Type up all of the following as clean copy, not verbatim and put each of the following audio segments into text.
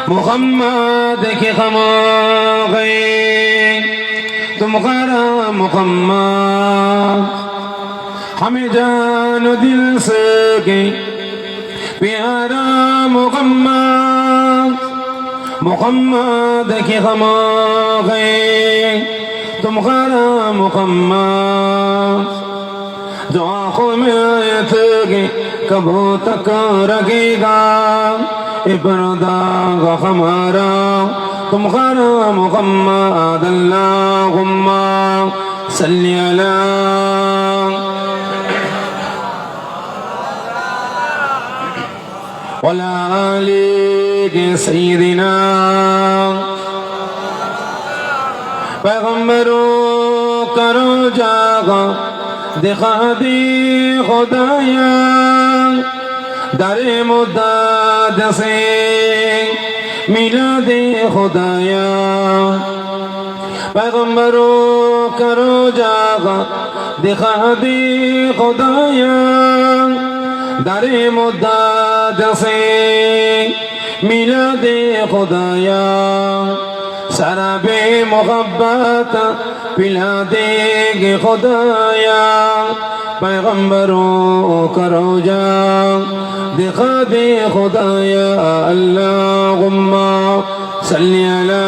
मोहम्मद के खमा गए तुम्हारा मोहम्मद हमें जानो दिल से गए प्यारा मोहम्मद मोहम्मद के खमा गए तुम्हारा मोहम्मद जो आँखों में आए थे कबो तक रखेगा इब्रादा हमारा तुम्हारा मुहम्मद अल्लाहुम्मा सल्ली अला वला आली सय्यिदिना पैगंबरों करो जागा दिखा दी खुदाया दरे मुद्दत से मिला दे खुदाया पैगंबरों करो जागा दिखा दे खुदाया दरे मुद्दत से मिला दे खुदाया शराबे मोहब्बत पिला देंगे खुदाया पैगंबरों करो जा दिखा दे खुदाया अल्लाहुम्मा सल्ली अला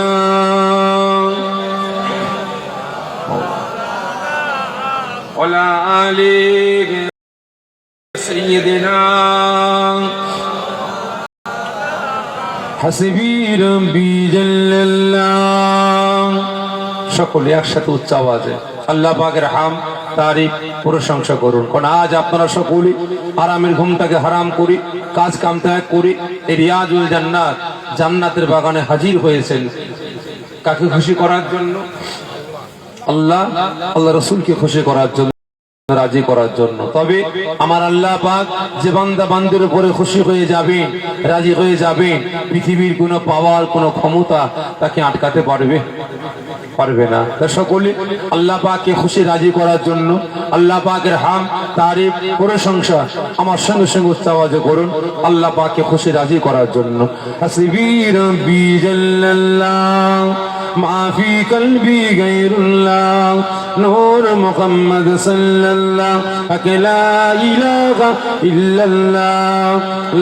वला आली सय्यिदिना हसबी रब्बी जल्लाल्लाह সকলে একসাথে উচ্চ আওয়াজে আল্লাহ পাকের হাম তারিফ প্রশংসা করুন। কারণ আজ আপনারা সকলে আরামের ঘুমটাকে হারাম করি, কাজ কাম ত্যাগ করি এই রিয়াজুল জান্নাত জান্নাতের বাগানে হাজির হয়েছেন। কাকে খুশি করার জন্য? আল্লাহ রাসূলকে খুশি করার জন্য, রাজি করার জন্য। তবে আমার আল্লাহ পাক যে বান্দা বান্দির উপরে খুশি হয়ে যাবেন, রাজি হয়ে যাবেন, পৃথিবীর কোনো পাওয়ার কোনো ক্ষমতা তাকে আটকাতে পারবে না। সকলে আল্লাহ পাককে খুশি রাজি করার জন্য আল্লাহ পাকের হাম তারিফ প্রশংসা আমার সঙ্গে সঙ্গে উচ্চ আওয়াজে করুন আল্লাহ পাককে খুশি রাজি করার জন্য। হাসবি রব্বি জাল্লাল্লাহ মা ফি কলবি গায়রুল্লাহ নূর মুহাম্মদ সাল্লাল্লাহু লা ইলাহা ইল্লাল্লাহ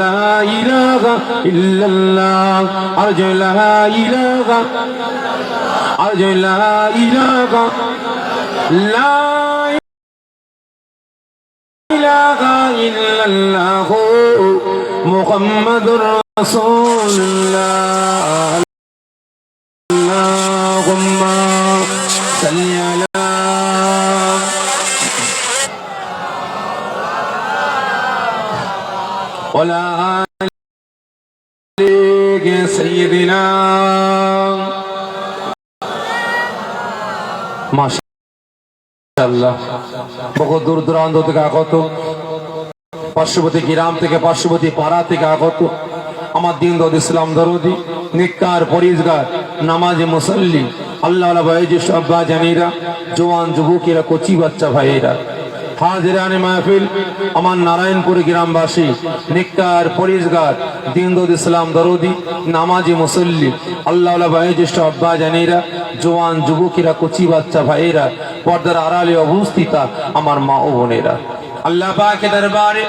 লা ইলাহা ইল্লাল্লাহ আরজু লা ইলাহা আরজু লা ইলাহা লা ইলাহা ইল্লাল্লাহ মুহাম্মাদুর রাসূলুল্লাহ আল্লাহুম্মা সাল্লি আলা ওয়ালা আলি সাইয়্যিদিনা মাশাআল্লাহ। বহু দূর দূরান্ত থেকে আগত, পার্শ্ববর্তী গ্রাম থেকে, পার্শ্ববর্তী পাড়া থেকে আগত আমার দিন দরদ ইসলাম দরদি নিকার পরিজগার নামাজে মুসল্লি আল্লাহ ভাইজি আব্বা জানিরা জওয়ান যুবকেরা কচি বাচ্চা ভাইয়েরা হাজিরানে মাহফিল আমার নারায়ণপুর গ্রামবাসী নিকার পরিজগার দিন দরদ ইসলাম দরদি নামাজে মুসল্লি আল্লাহ ভাইজি আব্বা জানিরা জওয়ান যুবকেরা কচি বাচ্চা ভাইয়েরা পর্দার আড়ালে অবস্থিত আমার মা ও বোনেরা আল্লাহ পাকের দরবারে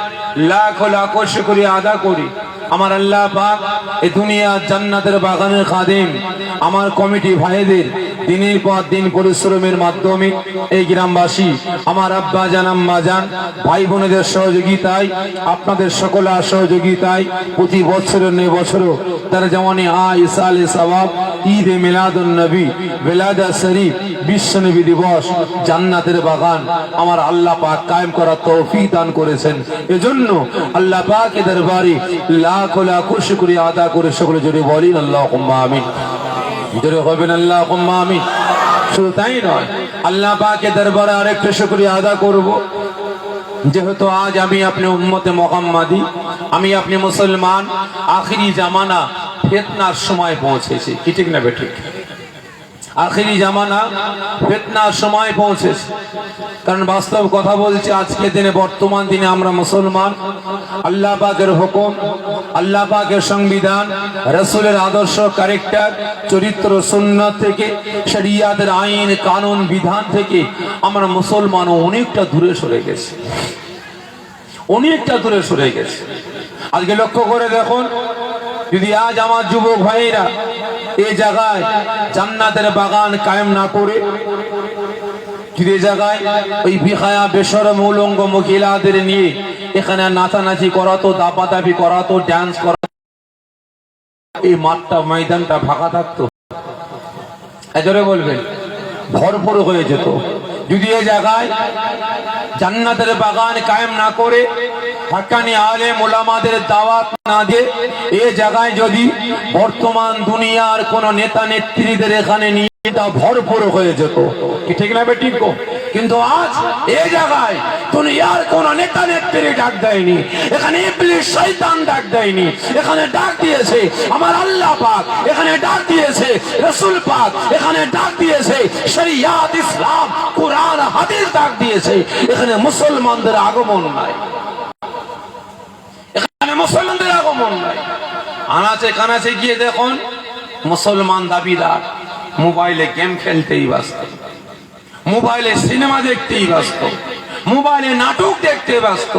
লাখ লাখ শুকরিয়া আদা করি। আমার আল্লাহ পাক এই দুনিয়া জান্নাতের বাগানের খাদেম আমার কমিটি ভাইদের দিনের পর দিন পরিশ্রমের মাধ্যমে এই গ্রামবাসী আমার আব্বা জান আম্মা জান ভাই বোনেদের সহযোগিতায় আপনাদের সকলের সহযোগিতায় প্রতি বছরের নেই বছরও তারা যেমন আয় সালে সওয়াব ঈদ এ মিলাদুন নবী বেলাদা শরীফ বিশ্ব নবী দিবস জান্নাতের বাগান আমার আল্লাহ পাক কায়েম করার তৌফিক দান করেছেন। এজন্য আল্লাহ পাকের দরবারে লাখ লাখ শুকরিয়া আদা করে সকলে জোরে বলেন আল্লাহুম্মা আমিন। জোরে হবেন আল্লাহুম্মা আমিন। শুধু তাই নয়, আল্লাহ পাকের দরবারে আরেকটা শুকরিয়া আদা করব যেহেতু আজ আমি আপনি উম্মতে মুহাম্মাদি, আমি আপনি মুসলমান, আখিরি জামানা ফিতনার সময় পৌঁছেছি। কি ঠিক না বেঠিক? আখিরি জামানা ফিতনার সময় পৌঁছেছে। কারণ বাস্তব কথা বলছি, আজকের দিনে বর্তমান দিনে আমরা মুসলমান, আল্লাহ পাকের হুকুম, আল্লাহ পাকের সংবিধান, রাসূলের আদর্শ, ক্যারেক্টার, চরিত্র, সুন্নাত থেকে, শরিয়াতের আইন কানুন বিধান থেকে আমরা মুসলমান অনেকটা দূরে সরে গেছি, অনেকটা দূরে সরে গেছি। আজকে লক্ষ্য করে দেখুন, যদি আজ আমার যুবক ভাইরা এই জায়গায় জান্নাতের বাগান কায়েম না করে, যদি এই জায়গায় ওই বিখায়া বেশরম উলঙ্গ মহিলাদের নিয়ে এখানে নাচানাচি করাতো, দাপাদাপি করাতো, ডান্স করাতো, এই মাঠটা ময়দানটা ফাঁকা থাকতো? এজরে বলবেন, ভরপুর হয়ে যেত। যদি এই জায়গায় জান্নাতের বাগান কায়েম না করে, হাক্কানি আলেম ওলামাদের দাওয়াত না দিয়ে, এই জায়গায় যদি বর্তমান দুনিয়ার কোন নেতা নেত্রীদের এখানে নিয়ে ভরপুর হয়ে যেত, কি ঠিক না ঠিক? কিন্তু আজ এই জায়গায় দুনিয়ার কোন নেতা নেত্রী ডাক দেয়নি, এখানে ইবলিস শয়তান ডাক দেয়নি, এখানে ডাক দিয়েছে আমার আল্লাহ পাক, এখানে ডাক দিয়েছে রাসূল পাক, এখানে ডাক দিয়েছে শরিয়াত, ইসলাম, কোরআন, হাদিস ডাক দিয়েছে। এখানে মুসলমানদের আগমন নাই, এখানে মুসলমানদের আগমন নাই। আনাচে কানাচে গিয়ে দেখুন, মুসলমান দাবিদার মোবাইলে গেম খেলতেই ব্যস্ত, মোবাইলে সিনেমা দেখতেই ব্যস্ত, মোবাইলে নাটক দেখতে ব্যস্ত।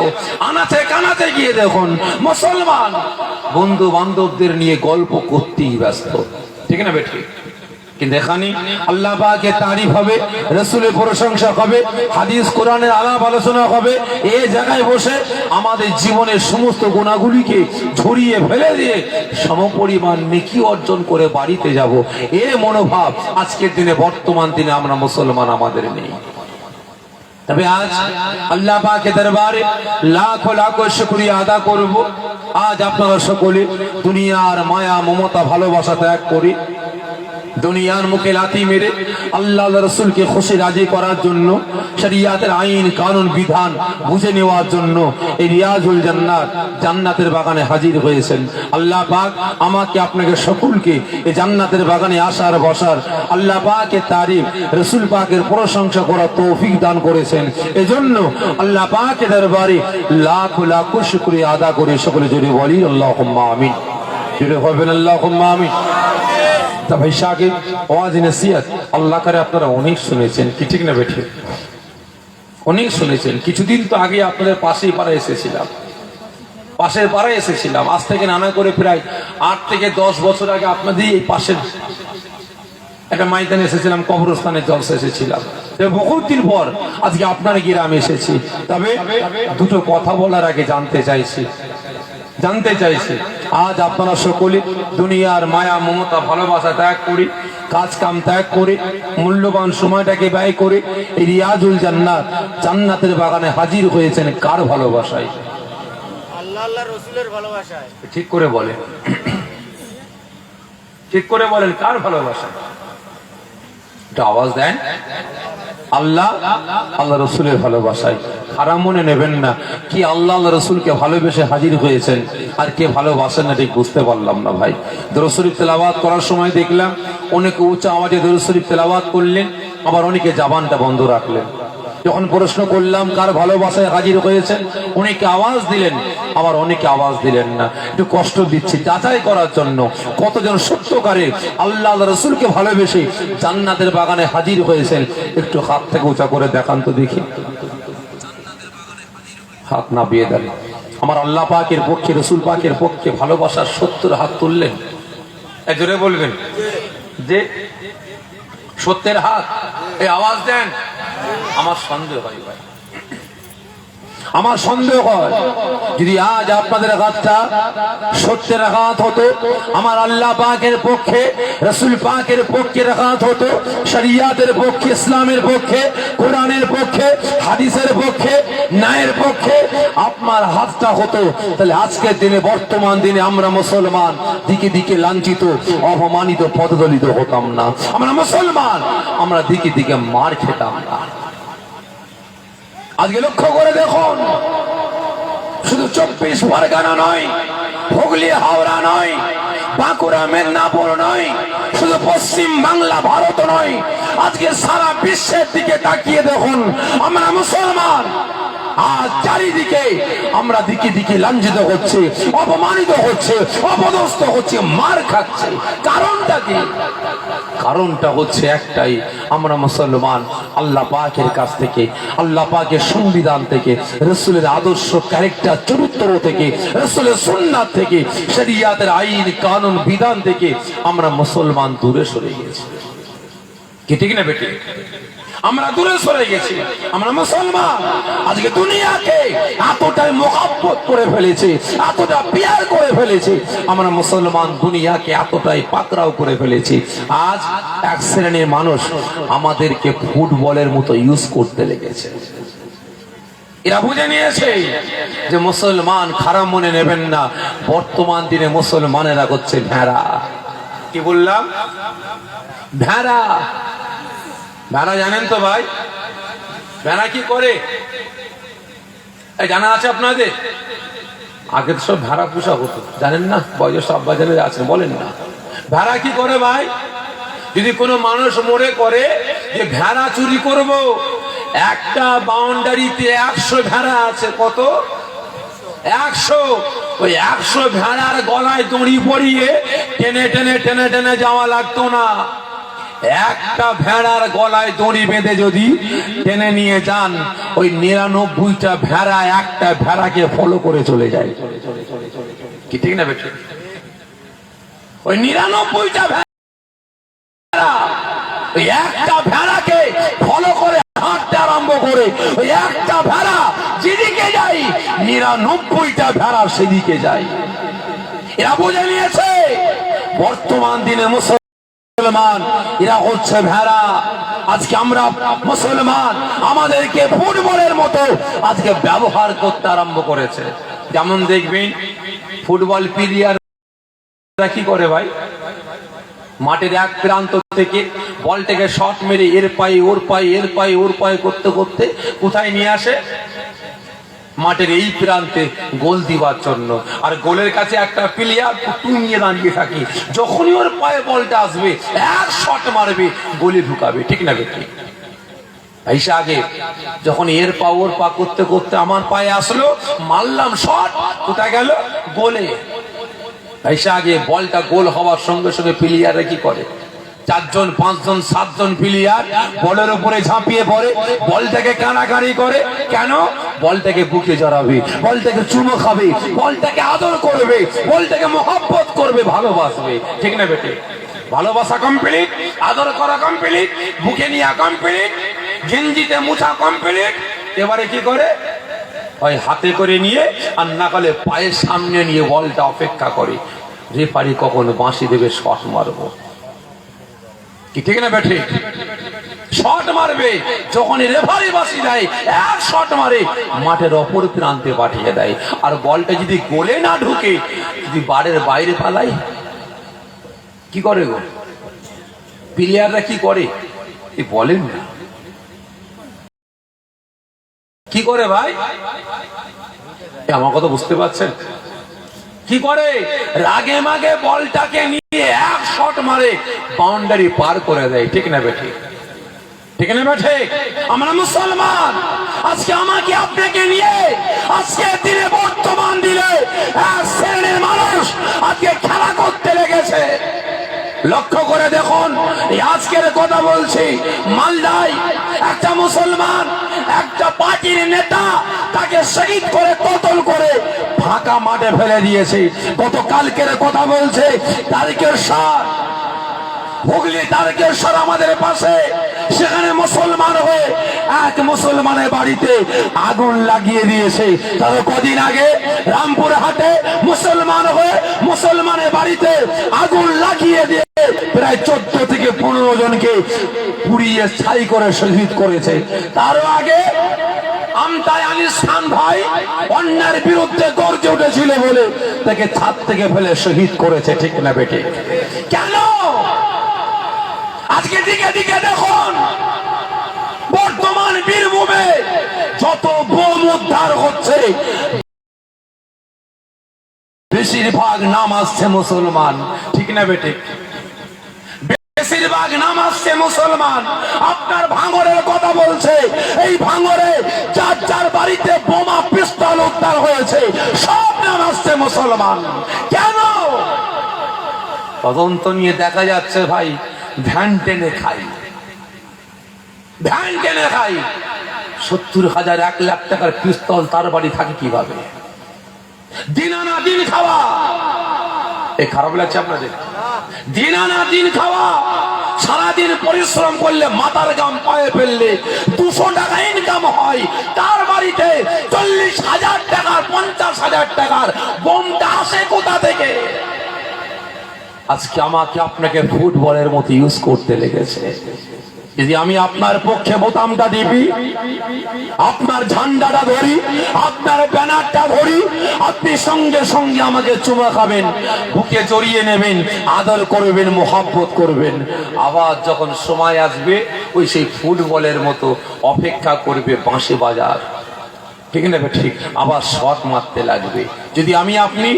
আনাচে কানাচে গিয়ে দেখুন, মুসলমান বন্ধু বান্ধবদের নিয়ে গল্প করতেই ব্যস্ত, ঠিক না বেঠিক? কিন্তু এখানে আল্লাহ পাকের তারিফ হবে, রাসূলের প্রশংসা হবে, হাদিস কোরআনের আলাপ আলোচনা হবে। এই জায়গায় বসে আমাদের জীবনের সমস্ত গুণাগুলিকে ঝরিয়ে ফেলে দিয়ে সমপরিমাণ নেকি অর্জন করে বাড়িতে যাব, এই মনোভাব আজকের দিনে বর্তমান দিনে আমরা মুসলমান আমাদের নেই। তবে আজ আল্লাহ পাকের দরবারে লাখো লাখো শুকরিয়া আদা করব। আজ আপনারা সকলে দুনিয়ার মায়া মমতা ভালোবাসা ত্যাগ করে দুনিয়ার মুখে লাথি মেরে আল্লাহ রাসূলকে খুশি রাজি করার জন্য, শরিয়াতের আইন কানুন বিধান বুঝে নেওয়ার জন্য এই রিয়াজুল জান্নাত জান্নাতের বাগানে হাজির হয়েছেন। আল্লাহ পাক আমাকে আপনাকে সকলকে এই জান্নাতের বাগানে আসার বসার, আল্লাহ পাকের তারিফ, রাসূল পাকের প্রশংসা করার তৌফিক দান করেছেন। এজন্য আল্লাহ পাকের দরবারে লাখ লাখ শুকরিয়া আদা করে সকলে জোরে বলি আল্লাহুম্মা আমিন। জোরে বলবেন আল্লাহুম্মা আমিন। তা ভাই সাহেব, ওয়াজ নসিহত আল্লাহ করে আপনারা অনেক শুনেছেন, কি ঠিক না বেঠিক? অনেক শুনেছেন। কিছুদিন তো আগে আপনাদের পাশেই পাড়ায় এসেছিলাম, পাশের পাড়ায় এসেছিলাম। আজ থেকে নানা করে প্রায় 8 থেকে 10 বছর আগে আপনাদের এই পাশের একটা ময়দানে এসেছিলাম, কবরস্থানে জলসা এসেছিলাম। বহুত দিন পর আজকে আপনার গ্রামে এসেছি। তবে দুটো কথা বলার আগে জানতে চাইছি, আজ আপনারা সকলে দুনিয়ার মায়া মমতা ভালোবাসা ত্যাগ করে, কাজ কাম ত্যাগ করে, মূল্যবান সময়টাকে ব্যয় করে এই রিয়াজুল জান্নাত জান্নাতের বাগানে হাজির হয়েছেন কার ভালোবাসায়? আল্লাহ রাসূলের ভালোবাসায়। ঠিক করে বলেন, ঠিক করে বলেন, কার ভালোবাসায়? একটু আওয়াজ দেন। আল্লাহ রসুলের ভালোবাসায়। খারাপ মনে নেবেন না, কি আল্লাহ রসুলকে ভালোবেসে হাজির হয়েছেন আর কে ভালোবাসেন না ঠিক বুঝতে পারলাম না ভাই। দরুদ শরীফ তেলাওয়াত করার সময় দেখলাম অনেকে উঁচা আওয়াজে দরুদ শরীফ তেলাওয়াত করলেন, আবার অনেকে জবানটা বন্ধ রাখলেন। যখন প্রশ্ন করলাম কার ভালোবাসায় হাজির হয়েছেন, অনেকে আওয়াজ দিলেন, আবার অনেকে আওয়াজ দিলেন না। একটু কষ্ট দিচ্ছি যাচাই করার জন্য কতজন সত্যকারে আল্লাহ রসুলকে ভালোবেসে জান্নাতের বাগানে হাজির হয়েছেন। একটু হাত থেকে উঁচা করে দেখান তো দেখি, হাত না বিয়ে দেন। আমার আল্লাহ পাকের পক্ষে, রসুল পাকের পক্ষে ভালোবাসার 70 হাত তুললেন। জোরে বলবেন যে সত্যের হাত, এই আওয়াজ দেন। আমার সন্দেহ হয় ভাই, আমার সন্দেহ হয় যদি আজ আপনাদের হাতটা সত্যের হাত হতো, আমার আল্লাহ পাকের পক্ষে, রাসূল পাকের পক্ষে হাত হতো, শরিয়াতের পক্ষে, ইসলামের পক্ষে, কোরআনের পক্ষে, হাদিসের পক্ষে, ন্যায়ের পক্ষে আপনার হাতটা হতো, তাহলে আজকের দিনে বর্তমান দিনে আমরা মুসলমান দিকে দিকে লাঞ্ছিত, অপমানিত, পদদলিত হতাম না। আমরা মুসলমান, আমরা দিকে দিকে মার খেতাম না। আজকে লক্ষ্য করে দেখুন, শুধু 24 পরগনা নয়, হুগলি হাওড়া নয়, বাঁকুড়া মেদিনীপুর নয়, শুধু পশ্চিম বাংলা ভারত নয়, আজকে সারা বিশ্বের দিকে তাকিয়ে দেখুন, আমরা মুসলমান আজ চারিদিকে আমরা দিকে দিকে লাঞ্ছিত হচ্ছে, অপমানিত হচ্ছে, অপদস্থ হচ্ছে, মার খাচ্ছে। কারণটা কি? কারণটা হচ্ছে একটাই, আমরা মুসলমান আল্লাহ পাকের কাছ থেকে, আল্লাহ পাকের সংবিধান থেকে, রাসূলের আদর্শ ক্যারেক্টার চরিত্র থেকে, রাসূলের সুন্নাত থেকে, শরিয়াতের আইন কানুন বিধান থেকে আমরা মুসলমান দূরে সরে গেছি। কি ঠিক না বেটি? আমরা দূরে সরে গেছি। আমরা মুসলমান আজকে দুনিয়াকে এতটাই মোহাব্বত করে ফেলেছে, এতটা পিয়ার করে ফেলেছে, আমরা মুসলমান দুনিয়াকে এতটাই পাকড়াও করে ফেলেছি। আজ এক শ্রেণীর মানুষ আমাদেরকে ফুটবলের মতো ইউজ করতে লেগেছে। এরা বুঝে নিয়েছে যে মুসলমান, খারাপ মনে নেবেন না, বর্তমান দিনে মুসলমানেরা হচ্ছে ভেড়া। কি বললাম? ভেড়া। ভেড়া জানেন তো ভাই? ভেড়া কি করে জানা আছে আপনাদের? আগে তো সব ভেড়া পোষা হতো, জানেন না? বয়োজ্যেষ্ঠ আব্বাজানেরা আছেন, বলেন না। ভেড়া কি করে ভাই? যদি কোনো মানুষ মনে করে যে ভেড়া চুরি করব, একটা বাউন্ডারিতে 100 ভেড়া আছে। কত? 100। ওই 100 ভেড়ার গলায় দড়ি পরিয়ে টেনে টেনে টেনে টেনে যাওয়া লাগতো না। একটা ভেড়ার গলায় দড়ি বেঁধে যদি টেনে নিয়ে যান, ওই 99টা ভেড়া একটা ভেড়াকে ফলো করে চলে যায়। কি ঠিক না বেটি? ওই 99টা ভেড়া ওই একটা ভেড়াকে ফলো করে হাঁটতে আরম্ভ করে, ওই একটা ভেড়া যেদিকে যায় 99টা ভেড়া সেদিকে যায়। এরা বুঝে নিয়েছে বর্তমান দিনে মুসলমান এরা হচ্ছে ভেড়া। আজকে আমরা মুসলমান আমাদেরকে ফুটবলের মতো আজকে ব্যবহার করতে আরম্ভ করেছে। যেমন দেখবেন ফুটবল প্লেয়াররা কি করে ভাই, মাঠের এক প্রান্ত থেকে বলটাকে শট মেরে এর পায়ে ওর পায়ে, এর পায়ে ওর পায়ে করতে করতে কোথায় নিয়ে আসে? মাঠের এই প্রান্তে গোল দিবার জন্য। আর গোলের কাছে একটা প্লেয়ার টুঙিয়ে দাঁড়িয়ে থাকে, যখনই ওর পায়ে বলটা আসবে এক শট মারবে, গোলে ঢুকাবে। ঠিক না বেটি? এইসা আগে যখন এর পা ওর পা করতে করতে আমার পায়ে আসলো, মারলাম শট, কোথায় গেল? গোলে। এইসা আগে বলটা গোল হওয়ার সঙ্গে সঙ্গে প্লেয়াররা কি করে? 4 জন 5 জন 7 জন প্লেয়ার বলের উপরে ঝাঁপিয়ে পড়ে, বলটাকে কানাকানি করে। কেন? বলটাকে বুকে জড়াবে, বলটাকে চুমো খাবে, বলটাকে আদর করবে, বলটাকে মোহাব্বত করবে, ভালোবাসবে। ঠিক না বেটে? ভালোবাসা কমপ্লিট, আদর করা কমপ্লিট, বুকে নিয়ে কমপ্লিট, গেঞ্জিতে মুছা কমপ্লিট। এবারে কি করে? ওই হাতে করে নিয়ে আর না করলে পায়ের সামনে নিয়ে বলটা অপেক্ষা করে, রেফারি কখন বাঁশি দেবে, শট মারবো। কি ঠিক না বেঠে? শট মারবে, যখন রেফারি বাঁশি দেয় এক শট মারে, মাঠের অপর প্রান্তে পাঠিয়ে দেয়। আর বলটা যদি গোলে না ঢুকে, যদি বাড়ির বাইরে পালায়, কি করে গো? প্লেয়াররা কি করে বলেন না? কি করে ভাই? আমার কথা বুঝতে পারছেন? কি করে? রাগে মাগে বলটাকে নিয়ে এক শট মারে, বাউন্ডারি পার করে দেয়। ঠিক না বেঠে? ঠিক না বেঠে? আমরা মুসলমান আজকে আমাকে আপনাকে নিয়ে আজকে দিনে বর্তমান দিলে এক শ্রেণীর মানুষ আজকে খেলা করতে লেগেছে। লক্ষ্য করে দেখুন, আজকের কথা বলছি, মালদায় একটা মুসলমান একটা পার্টির নেতা তাকে শহীদ করে কতল করে ফাঁকা মাঠে ফেলে দিয়েছে। গতকালকের কথা বলছে, তারকেশ্বর, হুগলি তারকেশ্বর আমাদের পাশে, সেখানে মুসলমান হয়ে এক মুসলমানের বাড়িতে আগুন লাগিয়ে দিয়েছে। তার কদিন আগে রামপুর হাটে মুসলমান হয়ে মুসলমানের বাড়িতে আগুন লাগিয়ে দিয়ে প্রায় 14 থেকে 15 জনকে পুড়িয়ে ছাই করে শহীদ করেছে। তারও আগে আমতায় আনিস খান ভাই অন্যার বিরুদ্ধে গর্জে উঠেছিল বলে তাকে ছাদ থেকে ফেলে শহীদ করেছে। ঠিক না বেটে? কেন? আজকে দিকে দিকে দেখুন, বর্তমান বীরভূমে যত বোম উদ্ধার হচ্ছে, বেশিরভাগ নাম আসছে মুসলমান, ঠিক না বেটে? বেশিরভাগ নাম আসছে মুসলমান। আপনার ভাঙরের কথা বলছে, এই ভাঙরে যার যার বাড়িতে বোমা পিস্তল উদ্ধার হয়েছে সব নাম আসছে মুসলমান। কেন? তদন্ত নিয়ে দেখা যাচ্ছে ভাই ভ্যান টেনে খাই, ভ্যান টেনে খাই। 70,000 1 লাখ টাকার পিস্তল তার বাড়ি থাকে কিভাবে? দিন আনা দিন খাওয়া। এই খারাপ লাগছে আপনাদের? দিন আনা দিন খাওয়া, সারাদিন পরিশ্রম করলে মাথার গাম পায়ে ফেললে 200 টাকা ইনকাম হয়, তার বাড়িতে 40,000 টাকার 50,000 টাকার বোমটা আসে কোথা থেকে? আজকে আমাকে আপনাকে ফুটবলের মতো ইউজ করতে লেগেছে। যদি আমি আপনার পক্ষে বোতামটা দিবি, আপনার ঝান্ডাটা ধরি, আপনার ব্যানারটা ধরি, আপনি সঙ্গে সঙ্গে আমাকে চুমা খাবেন, বুকে জড়িয়ে নেবেন, আদর করবেন, মোহাব্বত করবেন। আবার যখন সময় আসবে ওই সেই ফুটবলের মতো অপেক্ষা করবে বাঁশি বাজার, ঠিক না? ঠিক। আবার শট মারতে লাগবে। যদি আমি আপনি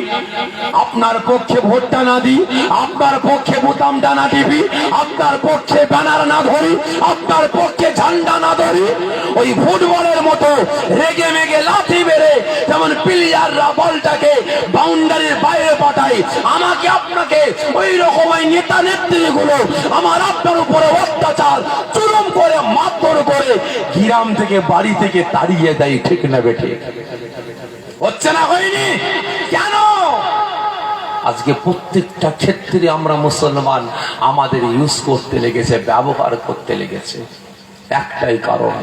আপনার পক্ষে ভোটটা না দিই, আপনার পক্ষে বোতামটা না টিপি, আপনার পক্ষে ব্যানার না ধরি, আপনার পক্ষে ঝান্ডা না ধরি, ওই ফুটবলের মতো রেগে মেগে লাথি মেরে যেমন প্লেয়াররা বলটাকে বাউন্ডারির বাইরে পাঠায়, আমাকে আপনাকে ওই রকম নেতা নেত্রীগুলো আমার আপনার উপরে অত্যাচার জুলুম করে মারধর করে গ্রাম থেকে বাড়ি থেকে তাড়িয়ে দেয়, ঠিক না বেঠে? হচ্ছে না? হয়নি কেন? আজকে প্রত্যেকটা ক্ষেত্রে আমরা মুসলমান আমাদের ইউজ করতে লেগেছে, ব্যবহার করতে লেগেছে। একটাই কারণ,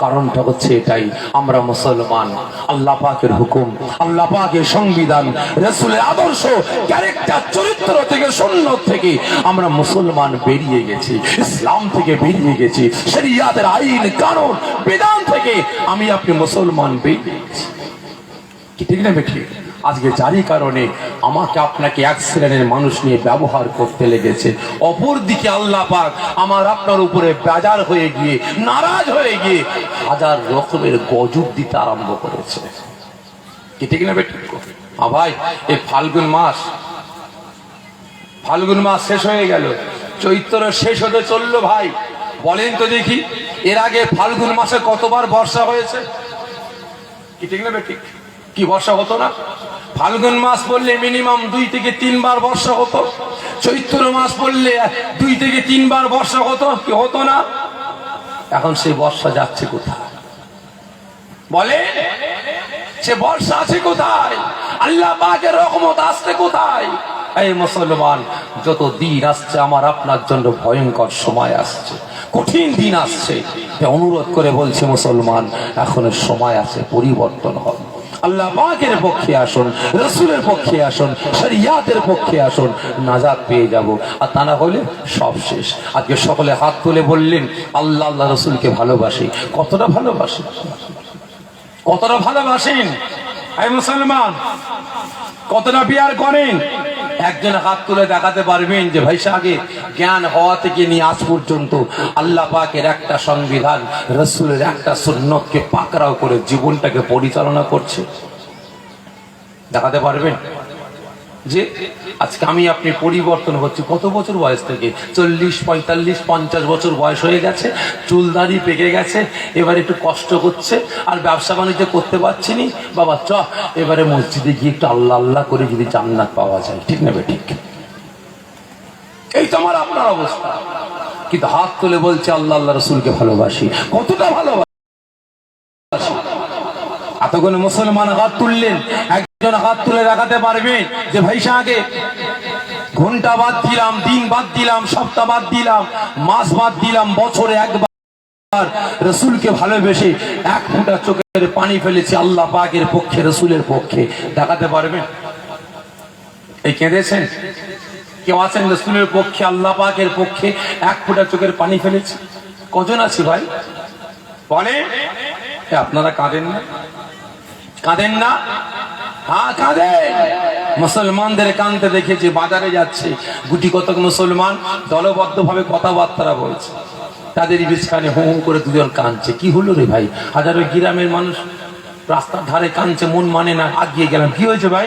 কারণটা হচ্ছে এটাই, আমরা মুসলমান। আল্লাহ পাকের হুকুম, আল্লাহ পাকের সংবিধান, রাসূলের আদর্শ, ক্যারেক্টার, চরিত্র থেকে, সুন্নাত থেকে আমরা মুসলমান বেরিয়ে গেছি, ইসলাম থেকে বেরিয়ে গেছি, শরিয়াতের আইন কানুন বিধান থেকে আমি আপনি মুসলমান বেরিয়ে গেছি, ঠিক না বেঠি? আজকে যারই কারণে আমাকে আপনাকে এক শ্রেণীর মানুষ নিয়ে ব্যবহার করতে লেগেছে, অপর দিকে আল্লাহ পাক আমার আপনার উপরে বেজার হয়ে গিয়ে, নারাজ হয়ে গিয়ে হাজার রকমের গজব দিতে আরম্ভ করেছে, কি ঠিক না বেঠি? ভাই এই ফাল্গুন মাস শেষ হয়ে গেল, চৈত্র শেষ হতে চললো। ভাই বলেন তো দেখি, এর আগে ফাল্গুন মাসে কতবার বর্ষা হয়েছে? কি ঠিক না বেঠি? কি বর্ষা হতো না? ফাল্গুন মাস পড়লে মিনিমাম 2 থেকে 3 বার বর্ষা হতো। চৈত্র মাস পড়লে 2 থেকে 3 বার বর্ষা হতো, কি হতো না? এখন সেই বর্ষা যাচ্ছে কোথায়? বলে সে বর্ষা আছে কোথায়? আল্লাহ পাকের রহমত আসছে কোথায়? এই মুসলমান, যত দিন আসছে আমার আপনার জন্য ভয়ঙ্কর সময় আসছে, কঠিন দিন আসছে। অনুরোধ করে বলছে মুসলমান, এখনো সময় আছে, পরিবর্তন হবে। আল্লাহ পাকের পক্ষে আসুন, রাসূলের পক্ষে আসুন, শরিয়াতের পক্ষে আসুন, নাজাত পেয়ে যাব। আর তা না হলে সব শেষ। আজকে সকলে হাত তুলে বললেন আল্লাহ আল্লাহ রাসূলকে ভালোবাসি। কতটা ভালোবাসি? কতটা ভালোবাসেন এই মুসলমান? কতটা বিয়ার করেন? একজন হাত তুলে দেখাতে পারবেন যে ভাই আগে জ্ঞান হওয়া থেকে নিয়ে আজ পর্যন্ত আল্লাহ পাকের একটা সংবিধান, রাসূলের একটা সুন্নতকে পাকড়াও করে জীবনটাকে পরিচালনা করছে? দেখাতে পারবেন? যে আজকে আমি আপনি পরিবর্তন হচ্ছে কত বছর বয়স থেকে? 40, 45, 50 বছর বয়স হয়ে গেছে, চুলদাড়ি পেকে গেছে, এবারে একটু কষ্ট হচ্ছে, আর ব্যবসা বাণিজ্য করতে পারছি নি। বাবা চ এবারে মসজিদে গিয়ে একটু আল্লাহ আল্লাহ করে যদি জান্নাত পাওয়া যায়, ঠিক না ঠিক? এই তো আমার আপনার অবস্থা। কিন্তু হাত তুলে বলছে আল্লাহ আল্লাহ রাসূলকে ভালোবাসি। কতটা ভালোবাসি? এতগুলো মুসলমান হাত তুললেন, একজন হাত তুলে দেখাতে পারবেন যে ভাই আগে ঘন্টা বাদ দিলাম, দিন বাদ দিলাম, সপ্তাহ বাদ দিলাম, মাস বাদ দিলাম, বছরে একবার রাসূলকে ভালোবেসে 1 ফোঁটা চোখের পানি ফেলেছি আল্লাহ পাকের পক্ষে, রাসূলের পক্ষে? দেখাতে পারবেন? এই কেঁদেছেন কেউ আছেন রাসূলের পক্ষে, আল্লাহ পাকের পক্ষে 1 ফোঁটা চোখের পানি ফেলেছি? কজন আছে ভাই বলে? আপনারা কাঁদেন না? কাঁদেন না? হ্যাঁ কাঁদেন। মুসলমানদের কাঁদতে দেখেছি, বাজারে যাচ্ছে গুটি কতক মুসলমান দলবদ্ধ ভাবে কথাবার্তা বলছে, তাদের বিছখানে হু হু করে দুজন কাঁদছে। কি হলো রে ভাই? হাজারো গ্রামের মানুষ রাস্তার ধারে কাঁদছে, মন মানে না, আগিয়ে গেলাম। কি হয়েছে ভাই?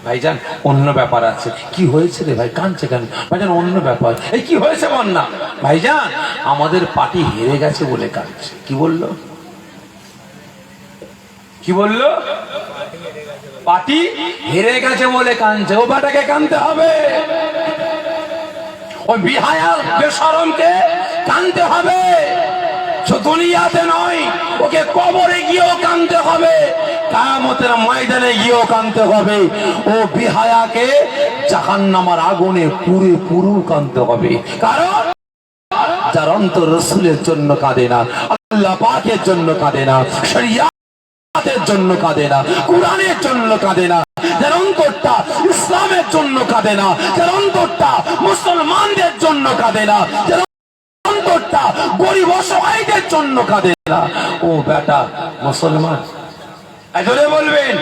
ভাইজান অন্য ব্যাপার আছে। কি হয়েছে রে ভাই, কাঁদছে কেন? ভাইজান অন্য ব্যাপার। এই কি হয়েছে বল না। ভাইজান আমাদের পার্টি হেরে গেছে বলে কাঁদছে। কি বললো? কি বললো? পার্টি হেরে গেছে বলে কাঁদছে। ও বাটাকে কাঁদতে হবে, ওই বিহায়া বেশরমকে কাঁদতে হবে। দুনিয়াতে নয়, ওকে কবরে গিয়েও কাঁদতে হবে, কিয়ামতের ময়দানে গিয়েও কাঁদতে হবে। ও বিহায়াকে জাহান্নামের আগুনে পুড়ে পুরো কাঁদতে হবে। কারণ যার অন্তর রাসূলের জন্য কাঁদে না, আল্লাহ পাকের জন্য কাঁদে না, শরিয়াতের জন্য কাঁদে না, কোরআনের জন্য কাঁদে না, যার অন্তরটা ইসলামের জন্য কাঁদে না, যার অন্তরটা মুসলমানদের জন্য কাঁদে না, যার অন্তরটা গরিব অসহায়দের জন্য কাঁদে না, ও বেটা মুসলমান। এজন্য বলবেন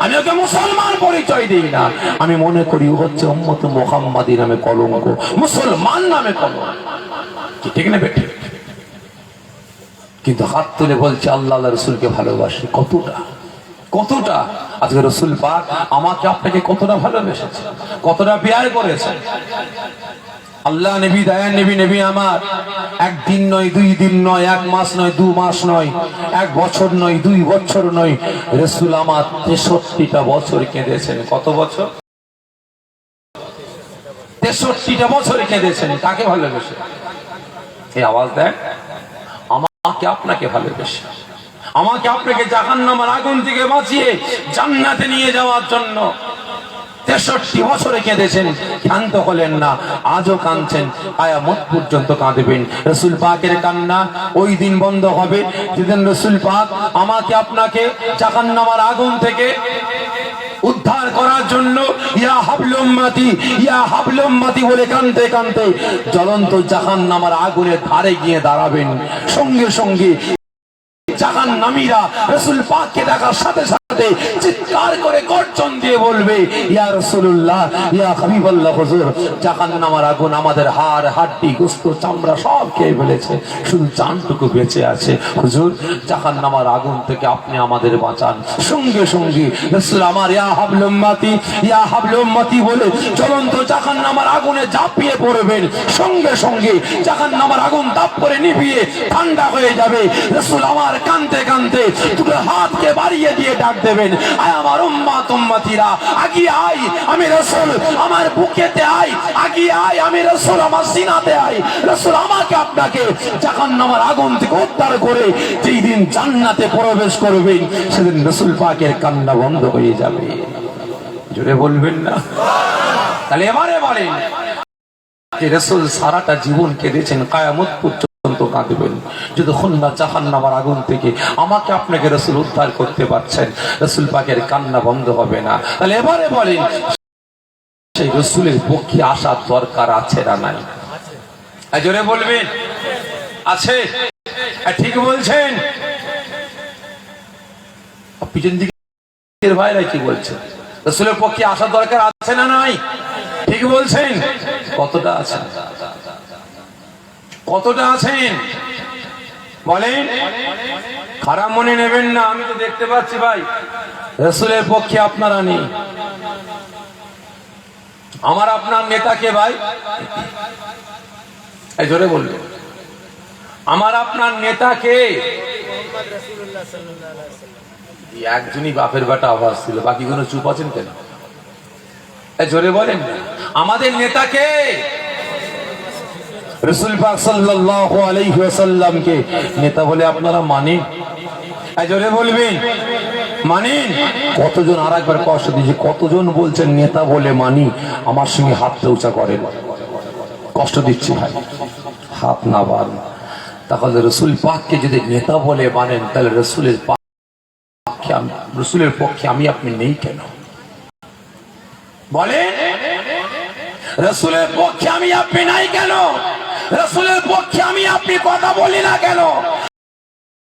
আমি ওকে মুসলমান পরিচয় দিই না, আমি মনে করি ও হচ্ছে উম্মত মুহাম্মাদি নামে কলঙ্ক, মুসলমান নামে কলঙ্ক। ঠিক না বেটি? কিন্তু হাত তুলে বলছে আল্লাহ রাসূলকে ভালোবাসি। কতটা কতটা আজকে রাসূল পাক আমাকে আপনাকে কতটা ভালোবেসেছে, কতটা প্যার করেছে। আল্লাহ নবী, দয়ার নবী, নবী আমার একদিন নয়, 2 দিন নয়, 1 মাস নয়, 2 মাস নয়, 1 বছর নয়, 2 বছর নয়, রাসূল আমার 63টা বছর কেঁদেছেন। কত বছর? 63টা বছর কেঁদেছেন। কাকে ভালোবেসে? এই আওয়াজ দেন। আমাকে আপনাকে ভালোবেসে, আমাকে আপনাকে জাহান্নামের আগুন থেকে বাঁচিয়ে জান্নাতে নিয়ে যাওয়ার জন্য 63 বছরে কেঁদেছেন। ক্ষান্ত হলেন না, আজও কাঁদছেন, কিয়ামত পর্যন্ত কাঁদবেন। রাসূল পাকের কান্না ওই দিন বন্ধ হবে যেদিন রাসূল পাক আমাকে আপনাকে জাহান্নামের আগুন থেকে উদ্ধার করার জন্য ইয়া হাবলুল উম্মতি, ইয়া হাবলুল উম্মতি বলে কাঁদতে কাঁদতে জ্বলন্ত জাহান্নামের আগুনের ধারে গিয়ে দাঁড়াবেন। সঙ্গে সঙ্গে জাহান্নামীরা রাসূল পাককে দেখার সাথে সাথে চিৎকার করে গর্জন দিয়ে বলবে, ইয়া রাসূলুল্লাহ, ইয়া হাবিবাল্লাহ, হুজুর জাহান্নামের আগুন আমাদের হাড় হাড্ডি গোশত চামড়া সব খেয়ে ফেলেছে, শুধু জানটুকু বেঁচে আছে। হুজুর জাহান্নামের আগুন থেকে আপনি আমাদের বাঁচান। সঙ্গে সঙ্গে রাসূল আমার ইয়া হাবলুল উম্মতি, ইয়া হাবলুল উম্মতি বলে জ্বলন্ত জাহান্নামের আগুনে ঝাঁপিয়ে পড়বেন। সঙ্গে সঙ্গে জাহান্নামের আগুন তাপ করে নিভিয়ে ঠান্ডা হয়ে যাবে। রাসূল আমার কাঁদতে কাঁদতে দুটো হাতকে বাড়িয়ে দিয়ে ডাক দেবেন, আয় আমার উম্মত উম্মতিরা, আগিয়ে আয়, আমি রাসূল আমার বুকেতে আয়, আগিয়ে আয়, আমি রাসূল আমার সিনাতে আয়। রাসূল আমাকে আপনাকে জাহান্নামের আগুন থেকে উদ্ধার করে যেই দিন জান্নাতে প্রবেশ করবেন, সেদিন রাসূল পাকের কান্না বন্ধ হয়ে যাবে। জোরে বলবেন না? তাহলে এবারে বলেন যে রাসূল সারাটা জীবন কেঁদেছেন, কিয়ামত পর্যন্ত কাঁদবেন। যতক্ষণ না জাহান্নামের আগুন থেকে আমাকে আপনাকে রাসূল উদ্ধার করতে পারছেন, রাসূল পাকের কান্না বন্ধ হবে না। তাহলে এবারে বলেন সেই রাসূলের পক্ষে আসার দরকার আছে না নাই? জোরে বলবেন আছে? ঠিক বলছেন? পিছন দিকের ভাইরা কি বলছে? রাসূলের পক্ষে আসার দরকার আছে না নাই? ঠিক বলছেন? কতটা আছে? কতটা আছেন বলেন? খারাপ মনে নেবেন না, আমি তো দেখতে পাচ্ছি ভাই রাসূলের পক্ষে আপনারা নেই। আমার আপনার নেতাকে ভাই, এই জোরে বলবেন, আমার আপনার নেতাকে? একজনই বাপের বেটা আওয়াজ ছিল, বাকিগুলো চুপ আছেন কেন? এই জোরে বলেন, আমাদের নেতাকে? রাসূল পাক সাল্লাল্লাহু আলাইহি ওয়াসাল্লামকে নেতা বলে আপনারা মানেন? জোরে বলবেন মানেন? কতজন, আর একবার কষ্ট দিয়েছে, কতজন বলছেন নেতা বলে মানি? আমার সঙ্গে হাতটা উঁচা করেন। কষ্ট দিচ্ছি ভাই, হাত না বাড়ান। তাহলে রাসূল পাককে যদি নেতা বলে মানেন, তাহলে রাসূলের পক্ষে, রাসূলের পক্ষে আমি আপনি নেই কেন বলেন? রাসূলের পক্ষে আমি আপনি নাই কেন? রাসূলের পক্ষে আমি আপনি কথা বলি না কেন?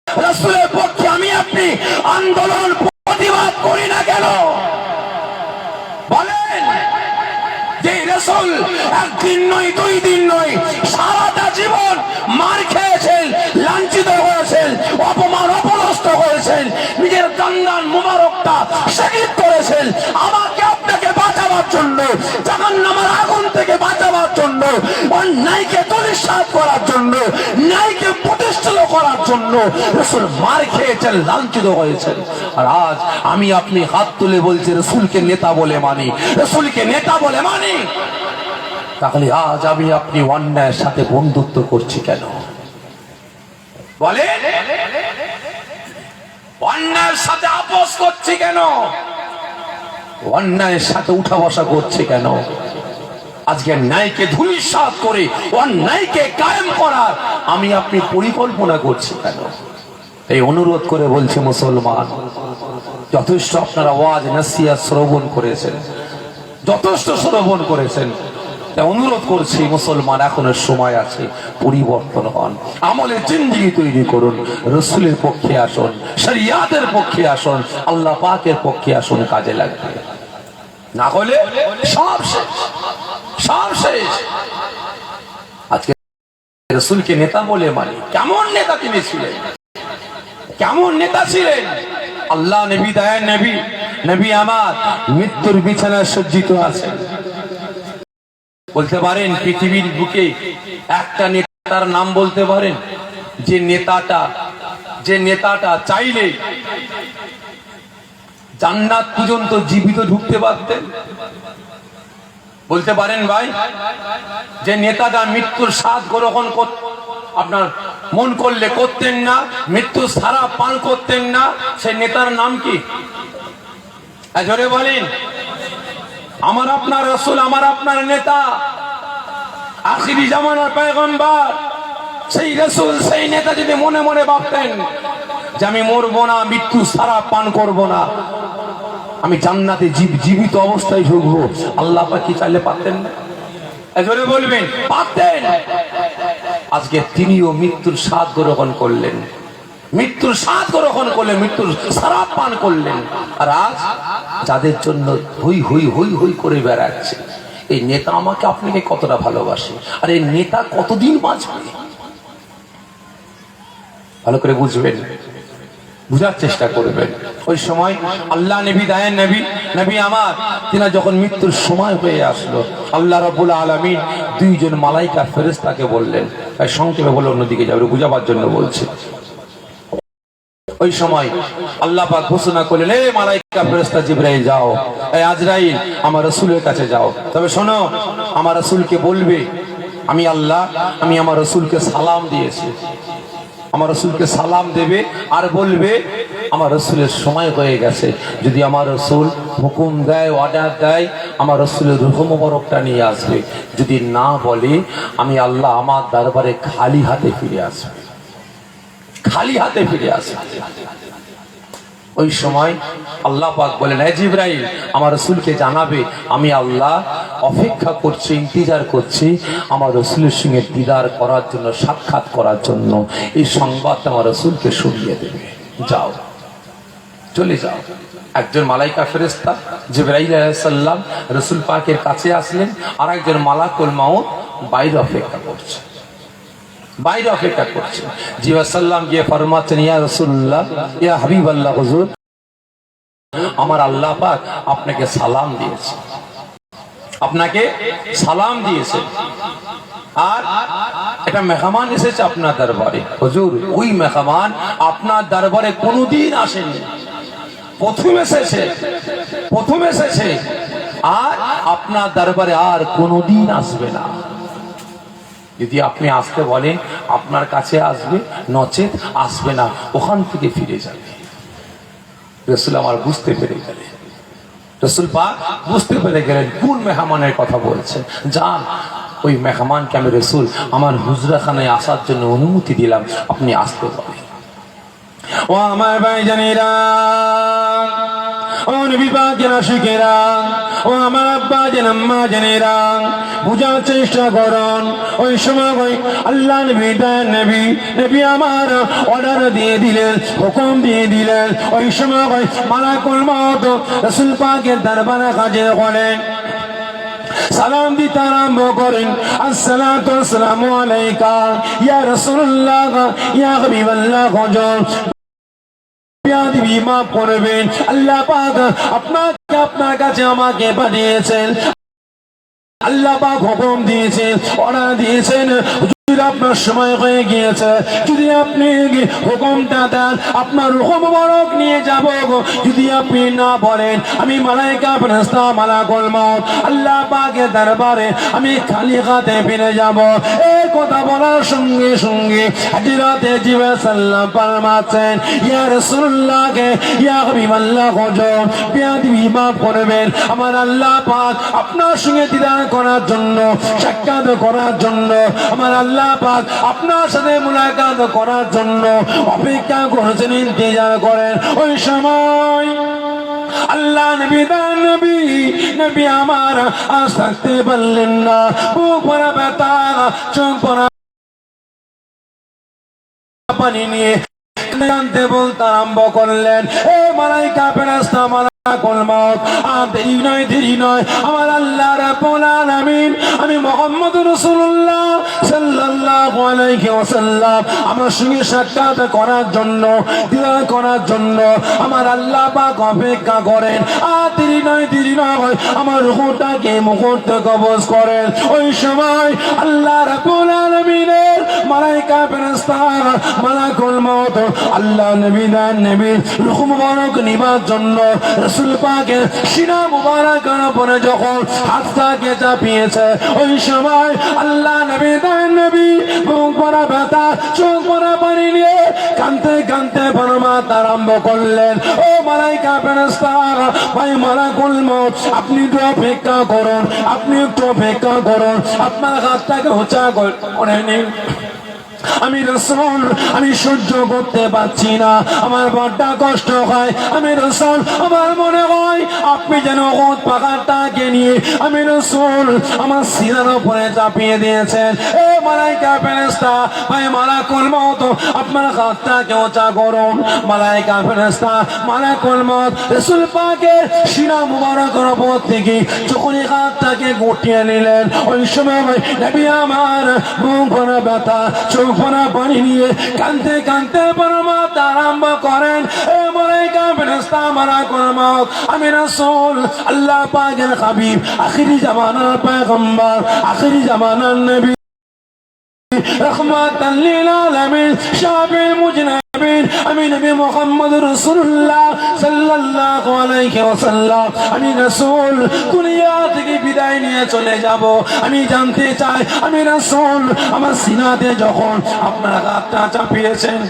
রাসূলের পক্ষে আমি আপনি আন্দোলন প্রতিবাদ করি না কেন বলেন? যে রাসূল একদিন নয়, দুই দিন নয়, সারাটা জীবন মার খেয়েছেন, লাঞ্ছিত হয়েছেন, অপমান অপদস্থ হয়েছেন, নিজের দান্দান মুবারকটা শহীদ করেছেন আমাকে আপনাকে বাঁচাবার জন্য, জাহান্নামের আগুন থেকে বাঁচাবার জন্য, অন্যায়কে ধূলিসাৎ করার জন্য, ন্যায়কে প্রতিষ্ঠিত করার জন্য রাসূল মার খেয়েছেন, লাঞ্ছিত হয়েছেন। আর আজ আমি আপনি হাত তুলে বলছি রাসূলকে নেতা বলে মানি, রাসূলকে নেতা বলে মানি। তাহলে আজ আমি আপনি অন্যায়ের সাথে বন্ধুত্ব করছি কেন বলে? অন্যায়ের সাথে আপোষ করছি কেন? অন্যায়ের সাথে উঠা বসা করছি কেন? আজকে ন্যায়কে ধূলিসাৎ করে অন্যায়কে কায়েম করার আমি আপনি পরিকল্পনা করছি কেন? এই অনুরোধ করে বলছে মুসলমান, যথেষ্ট আপনারা ওয়াজ নসিহত শ্রবণ করেছেন, যথেষ্ট শ্রবণ করেছেন, তাই অনুরোধ করছি মুসলমান এখনো সময় আছে, পরিবর্তন হন, আমলের জিন্দেগি তৈরি করুন, রাসূলের পক্ষে আসুন, শরিয়াতের পক্ষে আসুন, আল্লাহ পাকের পক্ষে আসুন, কাজে লাগবে। না হলে সব শেষ, সব শেষ। আজকে রাসূলকে নেতা বলে মানি, কেমন নেতা তিনি ছিলেন, কেমন নেতা ছিলেন? আল্লাহ নবী দয়ার নবী, নবী আমার মৃত্যুর বিছানায় সজ্জিত আছেন। বলতে পারেন পৃথিবীর বুকে একটা নেতার নাম বলতে পারেন যে নেতাটা চাইলে জান্নাত পর্যন্ত জীবিত ঢুকতে পারতেন? বলতে পারেন ভাই, যে নেতাটা মৃত্যুর স্বাদ গ্রহণ আপনার মন করলে করতেন না, মৃত্যু সারা পান করতেন না, সেই নেতার নাম কি? জোরে বলেন। আমার আপনার রাসূল, আমার আপনার নেতা, আখিরি জামানার পয়গম্বর, সেই রাসূল, সেই নেতা যদি মনে মনে ভাবতেন যে আমি মরবো না, মৃত্যু সারা পান করব না, আমি জান্নাতে জীবিত অবস্থায় ঢুকবো, আল্লাহ পাক কি চাইলে পারতেন না? জোরে বলবেন, পারতেন। আজকে তিনিও মৃত্যুর স্বাদ গ্রহণ করলেন, মৃত্যুর স্বাদ গ্রহণ করলেন, মৃত্যুর সারা পান করলেন। আর আজ যাদের জন্য হই হই হই হই করে বেড়াচ্ছে, এই নেতা আমাকে আপনাকে কতটা ভালোবাসে, আর এই নেতা কতদিন বাঁচবে? ভালো করে বুঝবেন, বুঝার চেষ্টা করবেন। ওই সময় আল্লাহ নবী দয়ার নবী, নবী আমার, তিনি যখন মৃত্যুর সময় হয়ে আসলো, আল্লাহ রাব্বুল আলামিন দুইজন মালাইকা ফেরেশতাকে বললেন, তাই সংক্ষেপে বলে অন্যদিকে যাবে, বুঝাবার জন্য বলছে। ওই সময় আল্লাহ পাক ঘোষণা করলেন, এই মালাইকা ফেরেশতা জিবরাইল যাও, এই আজরাইল আমার রাসূলের কাছে যাও, তবে শোনো আমার রাসূলকে বলবে আমি আল্লাহ, আমি আমার রাসূলকে সালাম দিয়েছি। আমার রাসূলকে সালাম দেবে আর বলবে আমার রাসূলের সময় হয়ে গেছে। যদি আমার রাসূল হুকুম দেয়, অর্ডার দেয়, আমার রাসূলের রূহ মোবারকটা নিয়ে আসবে। যদি না বলে, আমি আল্লাহ আমার দরবারে খালি হাতে ফিরে আসবে, খালি হাতে ফিরে আসবে। ওই সময় আল্লাহ পাক বলেন, হে জিবরাইল আমার রাসূলকে জানাবে আমি আল্লাহ অপেক্ষা করছি, ইন্তজার করছি আমার রাসূলের সঙ্গে দিদার করার জন্য, সাক্ষাৎ করার জন্য। এই সংবাদটা আমার রাসূলকে শুনিয়ে দেবে, যাও, চলে যাও। একজন মালাইকা ফেরেশতা জিবরাইল আলাইহিস সালাম রাসূল পাকের কাছে আসলেন, আর একজন মালাকুল মাউত বাইরে অপেক্ষা করছে, বাইরে অপেক্ষা করছে। জিবরাইল সাল্লাম গিয়ে ফরমাচ্ছেন, ইয়া রাসূলুল্লাহ, ইয়া হাবিবাল্লাহ, হুজুর আমার আল্লাহ পাক আপনাকে সালাম দিয়েছে, আপনাকে সালাম দিয়েছে, আর একটা মেহমান এসেছে আপনার দরবারে। হুজুর ওই মেহমান আপনার দরবারে কোনোদিন আসেনি, প্রথম এসেছে, প্রথম এসেছে, আর আপনার দরবারে আর কোনোদিন আসবে না। যদি আপনি আসতে বলেন আপনার কাছে আসবে, নচেত আসবে না, ওখান থেকে ফিরে যাবে। রাসূল আমার বুঝতে পেরে গেলেন, রাসূল পাক বুঝতে পেরে গেলেন কোন মেহমানের কথা বলছেন। যান, ওই মেহমানকে আমি রাসূল আমার হুজরাখানায় আসার জন্য অনুমতি দিলাম, আপনি আসতে পারেন। ও আমার ভাইজানেরা, ও নবী পাকের আশিকেরা, ও আমার আব্বা জান আম্মা জানেরা, বুঝার চেষ্টা করুন। ওই সময় আল্লাহ নবী দয়ার নবী, নবী আমার অর্ডার দিয়ে দিলেন, হুকুম দিয়ে দিলেন। ওই সময় মালাকুল মউত রাসূল পাকের দরবারে হাজির হলেন। সালাম দিতে আরম্ভ করেন, আসসালাতু ওয়াসসালামু আলাইকা ইয়া রাসূলুল্লাহ ইয়া হাবিবাল্লাহ। হুজুর বিয়াদবি মাফ করবেন, আল্লাহ পাক আপনাকে আপনার কাছে আমাকে পাঠিয়েছেন, আল্লাহ পাক হুকুম দিয়েছেন, অর্ডার দিয়েছেন, আপনার সময় হয়ে গিয়েছে, যদি আপনি হুকুমটা দেন আপনার হুকুম মোবারক নিয়ে যাব। যদি আপনি না বলেন আমি মালায়েকা ফেরেশতা মালাকুল মউত আল্লাহ পাকের দরবারে আমি খালি হাতে ফিরে যাব। এই কথা বলার সঙ্গে সঙ্গে হযরত জিবরাইল সাল্লাম ফরমাচ্ছেন, ইয়া রাসূলুল্লাহ ইয়া হাবিবাল্লাহ, হুজুর বিয়াদবি মাফ করবেন, আমার আল্লাহ পাক আপনার সঙ্গে দিদার করার জন্য, সাক্ষাৎ করার জন্য, আমার আল্লাহ পাক আপনার সাথে মুলাকাত করার জন্য অপেক্ষা করেছেন, ইন্তজার করেন। ওই সময় আল্লাহ নবী আমার আজ থাকতে পারলেন না, বুক ভরা ব্যথা, চোখ ভরা পানি নিয়ে কাঁদতে বলতে আরম্ভ করলেন, এ মালায়েকা ফেরেশতা মালাকুল মউত, আর দেরি নয় আমার আল্লাহ রাব্বুল আলামিন, আমি মুহাম্মদুর রাসূলুল্লাহ সাল্লাল্লাহু আলাইহি ওয়াসাল্লাম আমার সঙ্গে সাক্ষাৎ করার জন্য, দিদার করার জন্য আমার আল্লাহ পাক অপেক্ষা করেন। আর দেরি নয় আমার রূহটাকে মুহূর্তে কবজ করেন। ওই সময় আল্লাহ রাব্বুল আলামিনের মালায়েকা ফেরেশতা মালাকুল মউত আল্লাহ নবীর রূহ মুবারক নিবার জন্য রাসূল পাকের সিনা মুবারকের উপরে যখন হাতটাকে চাপিয়েছে, ওই সময় আল্লাহ নবী বুক ভরা ব্যথা, চোখ ভরা পানি নিয়ে কাঁদতে ফরমাতে আরম্ভ করলেন, ও মালায়েকা ফেরেশতা ভাই মালাকুল মউত, আপনি একটু অপেক্ষা করুন, আপনার হাতটাকে উঁচা করে নিন। আমি রাসূল, আমি সহ্য করতে পারছি না, আমার বড় কষ্ট হয়। আমি রাসূল, আমার মনে হয় আপনি যেন উহুদ পাহাড়টাকে নিয়ে আমি রাসূল আমার সিনার উপরে চাপিয়ে দিয়েছেন। এ মালায়েকা ফেরেশতা ভাই মালাকুল মউত, আপনার হাতটাকে উঁচা করুন। মালায়েকা ফেরেশতা মালাকুল মউত রাসূল পাকের সিনা মুবারকের উপর থেকে যখনই হাতটাকে গুটিয়ে নিলেন, ওই সময় নবী আমার বুক ভরা ব্যথা, চোখ ভরা পানি নিয়ে কাঁদতে ফরমাতে আরম্ভ করেন, এ মালায়েকা ফেরেশতা মালাকুল মউত, আমি রাসূল আল্লাহ পাকের হাবিব, আখিরি জামানার পয়গম্বর, আখিরি জামানার নবী, রাহমাতাল লিল আলামিন, শাফিউল মুজনাবিন, আমি নবী মুহাম্মদ রাসূলুল্লাহ সাল্লাল্লাহু আলাইহি ওয়াসাল্লাম, আমি রাসূল দুনিয়া থেকে বিদায় নিয়ে চলে যাব। আমি জানতে চাই, আমি রাসূল আমার সিনাতে যখন আপনারা হাতটা চাপিয়েছেন,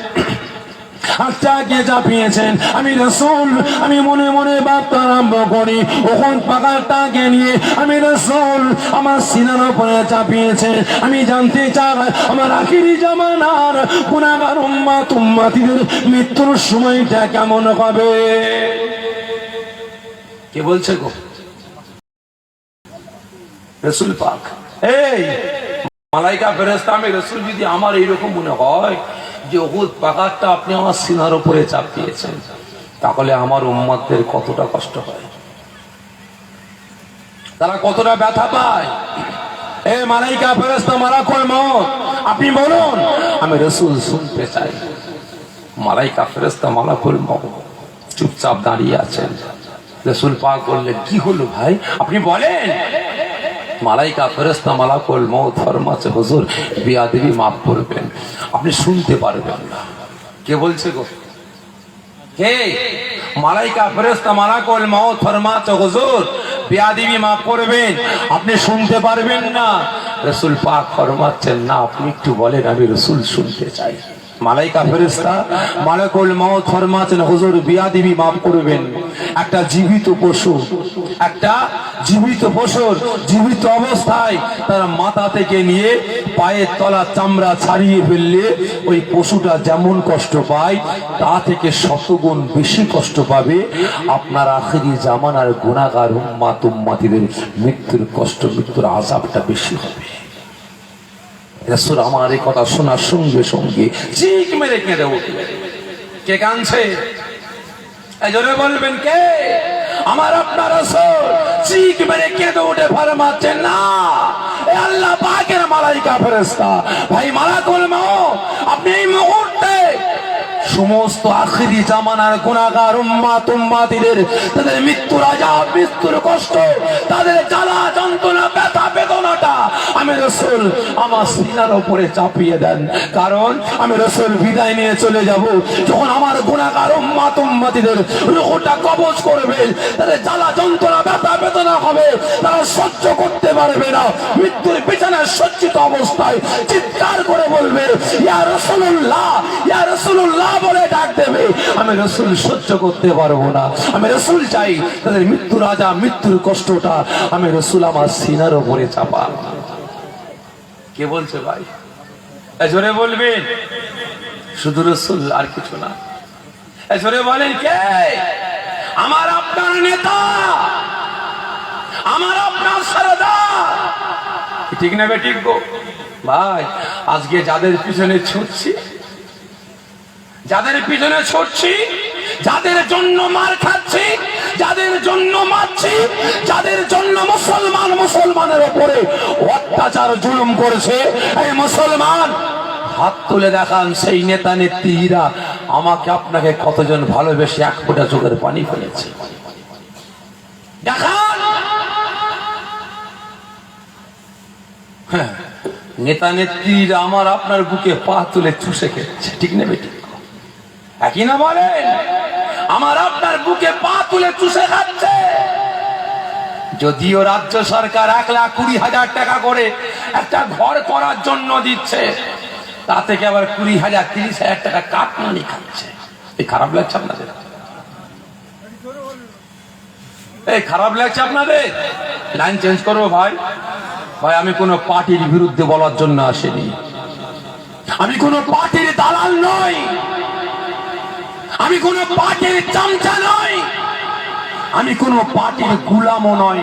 আমি রাসূল আমি মনে মনে ভাবতে আরম্ভ করি, ওখান পাহাড়টাকে নিয়ে আমি রাসূল আমার সিনার উপরে চাপিয়েছেন। আমি জানতে চাই আমার আখিরি জামানার গুনাহগার উম্মতিদের মৃত্যুর সময়টা কেমন হবে। কে বলছে গো? রাসূল পাক। এই মালায়েকা ফেরেশতা, আমি রাসূল যদি আমার এইরকম মনে হয় যে উহুদ পাহাড়টা আপনি আমার সিনার উপরে চাপিয়েছেন, তাহলে আমার উম্মতদের কতটা কষ্ট হয়, তারা কতটা ব্যথা পায়। এ মালায়েকা ফেরেশতা মালাকুল মউত, আপনি বলুন, আমি রাসূল শুনতে চাই। মালায়েকা ফেরেশতা মালাকুল মউত চুপচাপ দাঁড়িয়ে আছেন। রাসূল পাক বললেন, কি হলো ভাই, আপনি বলেন। মালায়েকা ফেরেশতা মালাকুল মউত ফরমাচ্ছে, হুজুর বেয়াদবি মাফ করবেন, আপনি শুনতে পারবেন না। কে বলছে গো? কে? মালায়েকা ফেরেশতা মালাকুল মউত ফরমাচ্ছে, হুজুর বেয়াদবি মাফ করবেন, আপনি শুনতে পারবেন না। রাসূল পাক ফরমাচ্ছেন, না আপনি একটু বলেন, আমি রাসূল শুনতে চাই। মালায়েকা ফেরেশতা মালাকুল মউত ফরমাচ্ছেন, হুজুর বেয়াদবি মাফ করবেন। একটা জীবিত পশুর জীবিত অবস্থায় তার মাথা থেকে নিয়ে পায়ের তলা চামড়া ছাড়িয়ে ফেললে ওই পশুটা যেমন কষ্ট পায় তা থেকে শতগুণ বেশি কষ্ট পাবে আপনার আখিরি জামানার গুনাহগার উম্মতিদের মৃত্যুর কষ্ট, মৃত্যুর আযাবটা বেশি হবে। রাসূল আমার এই কথা শোনার সঙ্গে সঙ্গে চিক মেরে কেঁদে উঠলেন। কে কাঁদছে? এই জোরে বলবেন কে? আমার আপনার রাসূল চিক মেরে কেঁদে উঠে ফরমাচ্ছেন, না এ আল্লাহ পাকের মালাইকা ফেরেশতা, ভাই মালাকুল মউত, আপনি এই মুহূর্তে সমস্ত আখিরি জামানার গুনাহগার উম্মাতিদের তাদের মৃত্যুর আযাব, মৃত্যুর কষ্ট, তাদের জ্বালা যন্ত্রণা, ব্যথা বেদনাটা আমি রাসূল আমার সিনার উপরে চাপিয়ে দেন। কারণ আমি রাসূল বিদায় নিয়ে চলে যাব, যখন আমার গুনাহগার উম্মাতিদের রূহটা কবজ করবে, তাদের জ্বালা যন্ত্রণা, ব্যথা বেদনা হবে, তারা সহ্য করতে পারবে না। মৃত্যুর বিছানায় সজ্জিত অবস্থায় চিৎকার করে বলবে, ইয়া রাসূলুল্লাহ, ইয়া রাসূলুল্লাহ বলে ডাক দেবে। আমি রাসূল সহ্য করতে পারবো না। আমি রাসূল চাই তাদের মৃত্যুর আযাব, মৃত্যুর কষ্টটা আমি রাসূল আমার সিনার উপরে চাপা। কে বলছে ভাই? জোরে বলবেন, শুধু রাসূল, আর কিছু না। জোরে বলেন কে? আমার আপনার নেতা, আমার আপনার সরদার। ঠিক না বেঠিক গো ভাই? আজকে যাদের পিছনে ছুটছি, যাদের পিছনে ছুটছি, যাদের জন্য মার খাচ্ছি, যাদের জন্য মারছি, যাদের জন্য মুসলমানের উপরে অত্যাচার জুলুম করেছে, এই মুসলমান হাত তুলে দেখান সেই নেতা নেত্রীরা আমাকে আপনাকে কতজন ভালোবেসে এক ফোঁটা চোখের পানি ফেলেছে, দেখান। হ্যাঁ, নেতা নেত্রীরা আমার আপনার বুকে পা তুলে চুষে খেয়েছে, ঠিক না বেটি? একই না বলেন? আমার আপনার বুকে পা তুলে চুষে খাচ্ছে। যদিও রাজ্য সরকার 1,20,000 টাকা করে একটা ঘর করার জন্য দিচ্ছে, তা থেকে আবার 20,000 30,000 টাকা কাটমানি খাচ্ছে। এই খারাপ লাগছে আপনাদের? এই খারাপ লাগছে আপনাদের? লাইন চেঞ্জ করবো ভাই? ভাই আমি কোন পার্টির বিরুদ্ধে বলার জন্য আসেনি, আমি কোন পার্টির দালাল নই, আমি কোন পার্টির চামচা নই, আমি কোন পার্টির গুলামও নই,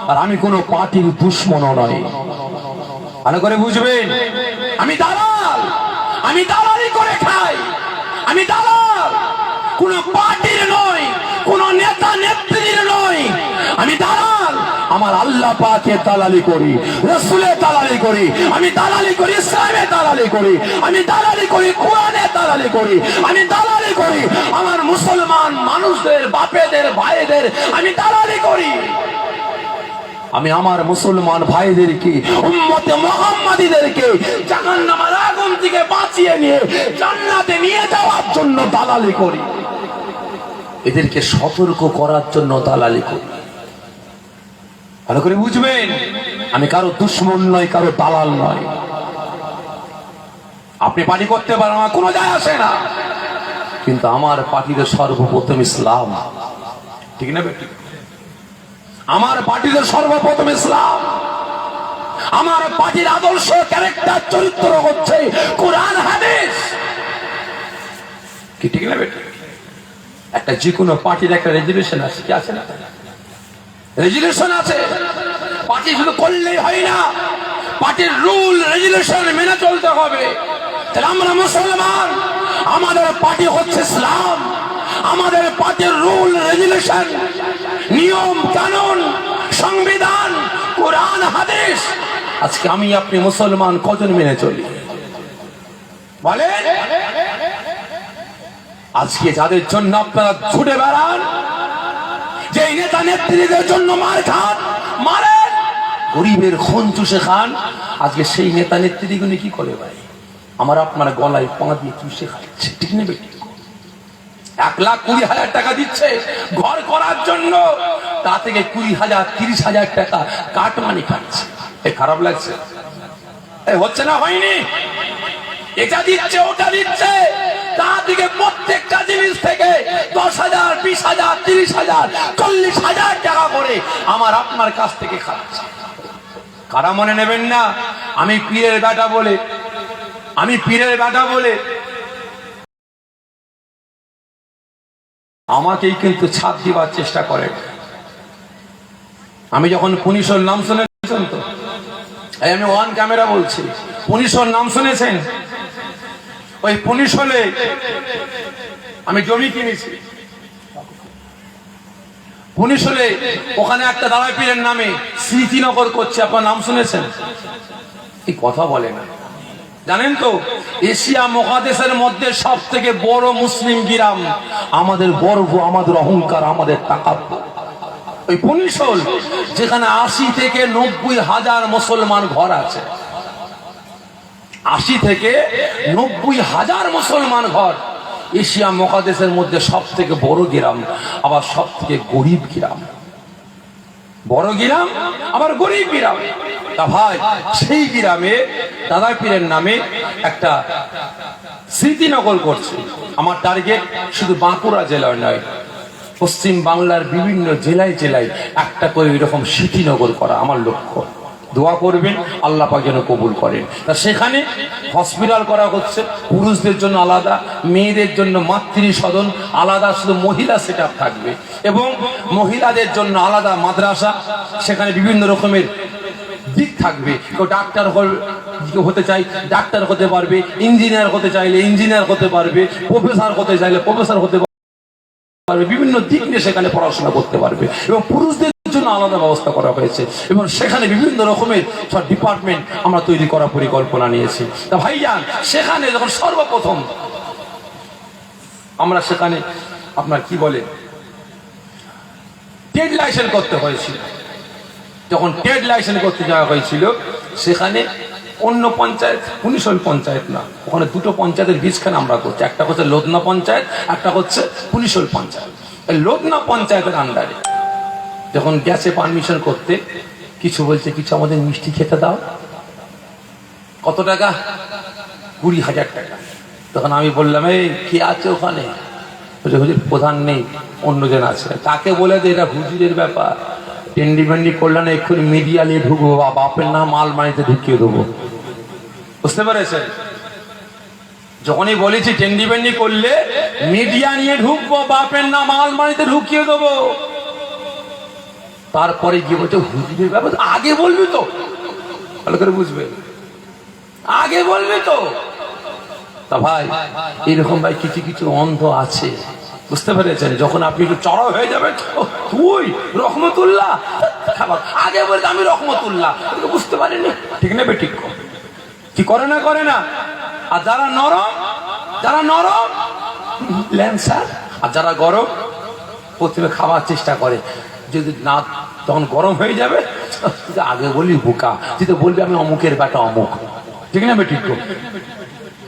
আর আমি কোন পার্টির দুশ্মনও নই। ভালো করে বুঝবেন, আমি দালাল, আমি দালালি করে খাই, আমি দালাল কোন পার্টির নই, কোন নেতা নেত্রীর নই, আমি দালাল আমার আল্লাহ পাকের দালালি করি, রাসূলের দালালি করি, আমি দালালি করি ইসলামের দালালি করি, আমি দালালি করি কোরআনের দালালি করি, আমি দালালি করি আমার মুসলমান মানুষদের, বাপেদের, ভাইদের আমি দালালি করি। আমি আমার মুসলমান ভাইদেরকে, উম্মতে মুহাম্মাদীদেরকে জাহান্নামের আগুন থেকে বাঁচিয়ে নিয়ে জান্নাতে নিয়ে যাওয়ার জন্য দালালি করি, এদেরকে সতর্ক করার জন্য দালালি করি। ভালো করে বুঝবেন, আমি কারো দুশ্মন নয়, কারো দালাল নয়। আপনি পার্টি করতে পারেন, আমার কোনো যায় আসে না, কিন্তু আমার পার্টিতে সর্বপ্রথম ইসলাম, ঠিক না বেটি? আমার পার্টিতে সর্বপ্রথম ইসলাম, আমার পার্টির আদর্শ, ক্যারেক্টার, চরিত্র হচ্ছে কোরআন হাদিস, কি ঠিক না বেটি? একটা যে কোনো পার্টির একটা রেজুলেশন আছে, কি আছে না? রেজুলেশন আছে। পার্টি শুধু করলেই হয় না, পার্টির রুল রেজুলেশন মেনে চলতে হবে। তাহলে আমরা মুসলমান, আমাদের পার্টি হচ্ছে ইসলাম, আমাদের পার্টির রুল রেজুলেশন, নিয়ম কানুন, সংবিধান, কোরআন হাদিস, আজকে আমি আপনি মুসলমান কজন মেনে চলি বলেন? আজকে যাদের জন্য আপনারা ছুটে বেড়ান, যে নেতা নেত্রীদের জন্য মার খান, মারেন, গরিবের খুন চুষে খান, আজকে সেই নেতা নেত্রীগুলি কি করে ভাই? আমার আপনার গলায় পা দিয়ে চুষে খাচ্ছে, ঠিক নেবে? 1,20,000 টাকা দিচ্ছে ঘর করার জন্য, তা থেকে 20,000 30,000 টাকা কাটমানি খাচ্ছে। এই খারাপ লাগছে? হচ্ছে না, হয়নি? এটা দিচ্ছে, ওটা দিচ্ছে, তা থেকে প্রত্যেকটা জিনিস থেকে 10,000 20,000 30,000 40,000 টাকা করে আমার আপনার কাছ থেকে খাচ্ছে। কারা মনে নেবেন না আমি পীরের বেটা বলে, আমি পীরের বেটা বলে আমাকেই কিন্তু ছাপ দিবার চেষ্টা করে। আমি যখন পুলিশের নাম শুনেছেন তো, আমি ওয়ান ক্যামেরা বলছি, পুলিশের নাম শুনেছেন? ওই পুলিশ হলে আমি জমি কিনেছি, পুলিশ হলে ওখানে একটা দাঁড়ায় পীরের নামে স্মৃতিনগর করছে, আপনার নাম শুনেছেন? এই কথা বলে না, জানেন তো এশিয়া মহাদেশের মধ্যে সব থেকে বড় মুসলিম গ্রাম, আমাদের গর্ব, আমাদের অহংকার, আমাদের টাকা ওই পুনিশল, যেখানে 80 থেকে 90,000 মুসলমান ঘর আছে। 80 থেকে 90,000 মুসলমান ঘর, এশিয়া মহাদেশের মধ্যে সব থেকে বড় গ্রাম, আবার সব থেকে গরিব গ্রাম। বড় গ্রাম আবার গরিব গ্রাম। তা ভাই, সেই গ্রামে দাদা পীরের নামে একটা স্মৃতিনগর করছে। আমার টার্গেট শুধু বাঁকুড়া জেলায় নয়, পশ্চিম বাংলার বিভিন্ন জেলায় জেলায় একটা করে এরকম স্মৃতিনগর করা আমার লক্ষ্য। দোয়া করবেন আল্লাহ পাক যেন কবুল করেন। তা সেখানে হসপিটাল করা হচ্ছে, পুরুষদের জন্য আলাদা, মেয়েদের জন্য মাতৃ সদন আলাদা, শুধু মহিলা সেটআপ থাকবে, এবং মহিলাদের জন্য আলাদা মাদ্রাসা, সেখানে বিভিন্ন রকমের দিক থাকবে। কেউ ডাক্তার হতে চাই ডাক্তার হতে পারবে, ইঞ্জিনিয়ার হতে চাইলে ইঞ্জিনিয়ার হতে পারবে, প্রফেসর হতে চাইলে প্রফেসর হতে পারবে, বিভিন্ন দিক নিয়ে সেখানে পড়াশোনা করতে পারবে, এবং পুরুষদের জন্য আলাদা ব্যবস্থা করা হয়েছে, এবং সেখানে বিভিন্ন রকমের সব ডিপার্টমেন্ট আমরা তৈরি করার পরিকল্পনা নিয়েছি। তা ভাইজান, সেখানে যখন সর্বপ্রথম আমরা সেখানে আপনার কি বলে ট্রেড লাইসেন্স করতে হয়েছিল, যখন ট্রেড লাইসেন্স করতে যাওয়া হয়েছিল সেখানে অন্য পঞ্চায়েত, পুনিশল পঞ্চায়েত না, ওখানে দুটো পঞ্চায়েতের বীজখানে আমরা করছি, একটা হচ্ছে লোধনা পঞ্চায়েত, একটা হচ্ছে পুনিশল পঞ্চায়েত। লোধনা পঞ্চায়েতের আন্ডারে যখন গেছে পারমিশন করতে, কিছু বলছে কিছু আমাদের মিষ্টি খেতে দাও। কত টাকা? 20,000 টাকা। তখন আমি বললাম, এই কে আছে ওখানে? বলছে হুজুর প্রধান নেই, অন্যজন আছে। তাকে বলে দে এটা হুজুরের ব্যাপার, টেন্ডি বেন্ডি করলে না এক্ষুনি মিডিয়া নিয়ে ঢুকবো, বা বাপের নাম আলমারিতে ঢুকিয়ে দেবো। বুঝতে পেরেছেন? যখনই বলেছি টেন্ডি বেন্ডি করলে মিডিয়া নিয়ে ঢুকবো, বাপের নাম আলমারিতে ঢুকিয়ে দেবো। তারপরে গিয়ে বলছে হুজুরের ব্যাপার, আগে বলবি তো, ভালো করে বুঝবে, আগে বলবি তো। তা ভাই, এরকম ভাই কিছু কিছু অন্ধ আছে, বুঝতে পেরেছেন? যখন আপনি একটু চড়া হয়ে যাবেন, তুই রহমতুল্লাহ, আগে বলতে আমি রহমতুল্লাহ, বুঝতে পারিনি, ঠিক নেবে ঠিক কি করে না করে না। আর যারা নরম, যারা নরম ল্যান্সার, আর যারা গরম প্রথমে খাওয়ার চেষ্টা করে, যদি না তখন গরম হয়ে যাবে, আগে বলি বোকা, তুই তো বলবি আমি অমুকের বেটা অমুক, ঠিক না ঠিক?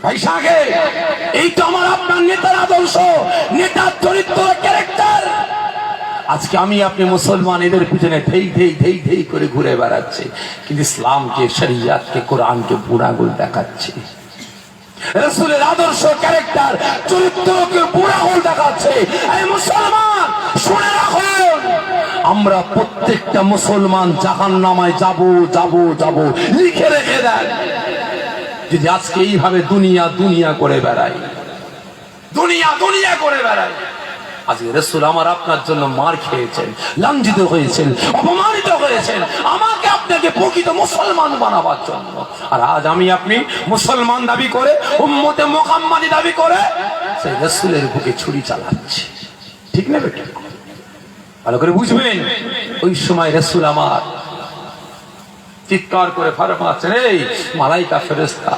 ভাই সাগে, এই তো আমার আপনার নেতার আদর্শ, নেতার চরিত্র, ক্যারেক্টার। আজকে আমি আপনি মুসলমান এদের পিছনে ধেই ধেই ধেই ধেই করে ঘুরে বেড়াচ্ছে, কিন্তু ইসলামকে, শরিয়াতকে, কোরআনকে বুড়া গোল দেখাচ্ছে। রাসূলের আদর্শ, ক্যারেক্টার, চরিত্রকে বুড়া গোল দেখাচ্ছে। এই মুসলমান শুনে রাখুন, আমরা প্রত্যেকটা মুসলমান জাহান্নামায় যাব যাব যাব, লিখে রেখে দেন। যদি আজকে এইভাবে দুনিয়া দুনিয়া করে বেড়াই, দুনিয়া দুনিয়া করে বেড়াই, আজকে রাসূল আমার আপনার জন্য মার খেয়েছেন, লাঞ্ছিত হয়েছেন, অপমানিত হয়েছেন, আমাকে আপনাকে প্রকৃত মুসলমান বানাবার জন্য। আর আজ আমি আপনি মুসলমান দাবি করে, উম্মতে মুহাম্মাদি দাবি করে সেই রাসূলের বুকে ছুরি চালাচ্ছি, ঠিক না বেটা? ভালো করে বুঝবেন। ওই সময় রাসূল আমার চিৎকার করে ফরমাচ্ছেন, এই মালাইকা ফেরেশতা,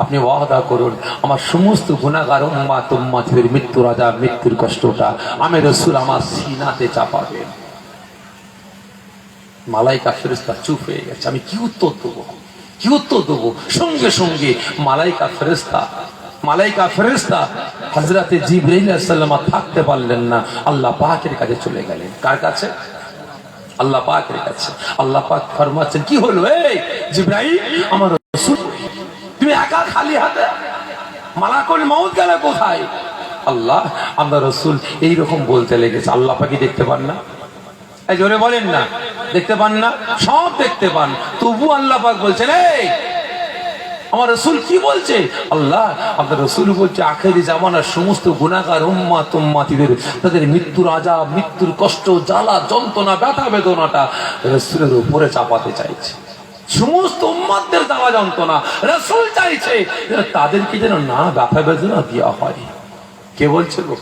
আপনি ওয়াদা করুন আমার সমস্ত গুনাহগার উম্মত উম্মতের মৃত্যুর আযাব, মৃত্যুর কষ্টটা আমি রাসূল আমার সিনাতে চাপাবেন। মালাইকা ফেরেশতা চুপ হয়ে গেছে, আমি কি উত্তর দেবো, কি উত্তর দেবো? সঙ্গে সঙ্গে মালাইকা ফেরেশতা হযরতে জিবরাইল আলাইহিস সালাম থাকতে পারলেন না, আল্লাহ পাকের কাছে চলে গেলেন। কার কাছে? আল্লাহ পাকের কাছে। আল্লাহ পাক ফরমাচ্ছেন, কি হলো এই জিবরাইল, আমার রাসূল তুমি একা খালি হাতে, মালাকুল মউত গেল কোথায়? আল্লাহ, আমার রাসূল এইরকম বলতে লেগেছে। আল্লাহ পাকি দেখতে পান না? এই জোরে বলেন না, দেখতে পান না? সব দেখতে পান, তবু আল্লাহ পাক বলছেন, এই আমার রাসূল কি বলছে? আল্লাহ, আপনার রাসূল বলছে আখেরি জামানার সমস্ত গুনাহগার উম্মত উম্মতিদের তাদের মৃত্যুর আযাব, মৃত্যুর কষ্ট, জ্বালা, যন্ত্রণা, ব্যথা বেদনাটা রাসূলের উপরে চাপাতে চাইছে। সমস্ত উম্মতদের জ্বালা যন্ত্রণা রাসূল চাইছে তাদেরকে যেন না ব্যথা বেদনা দেওয়া হয়। কে বলছে গো?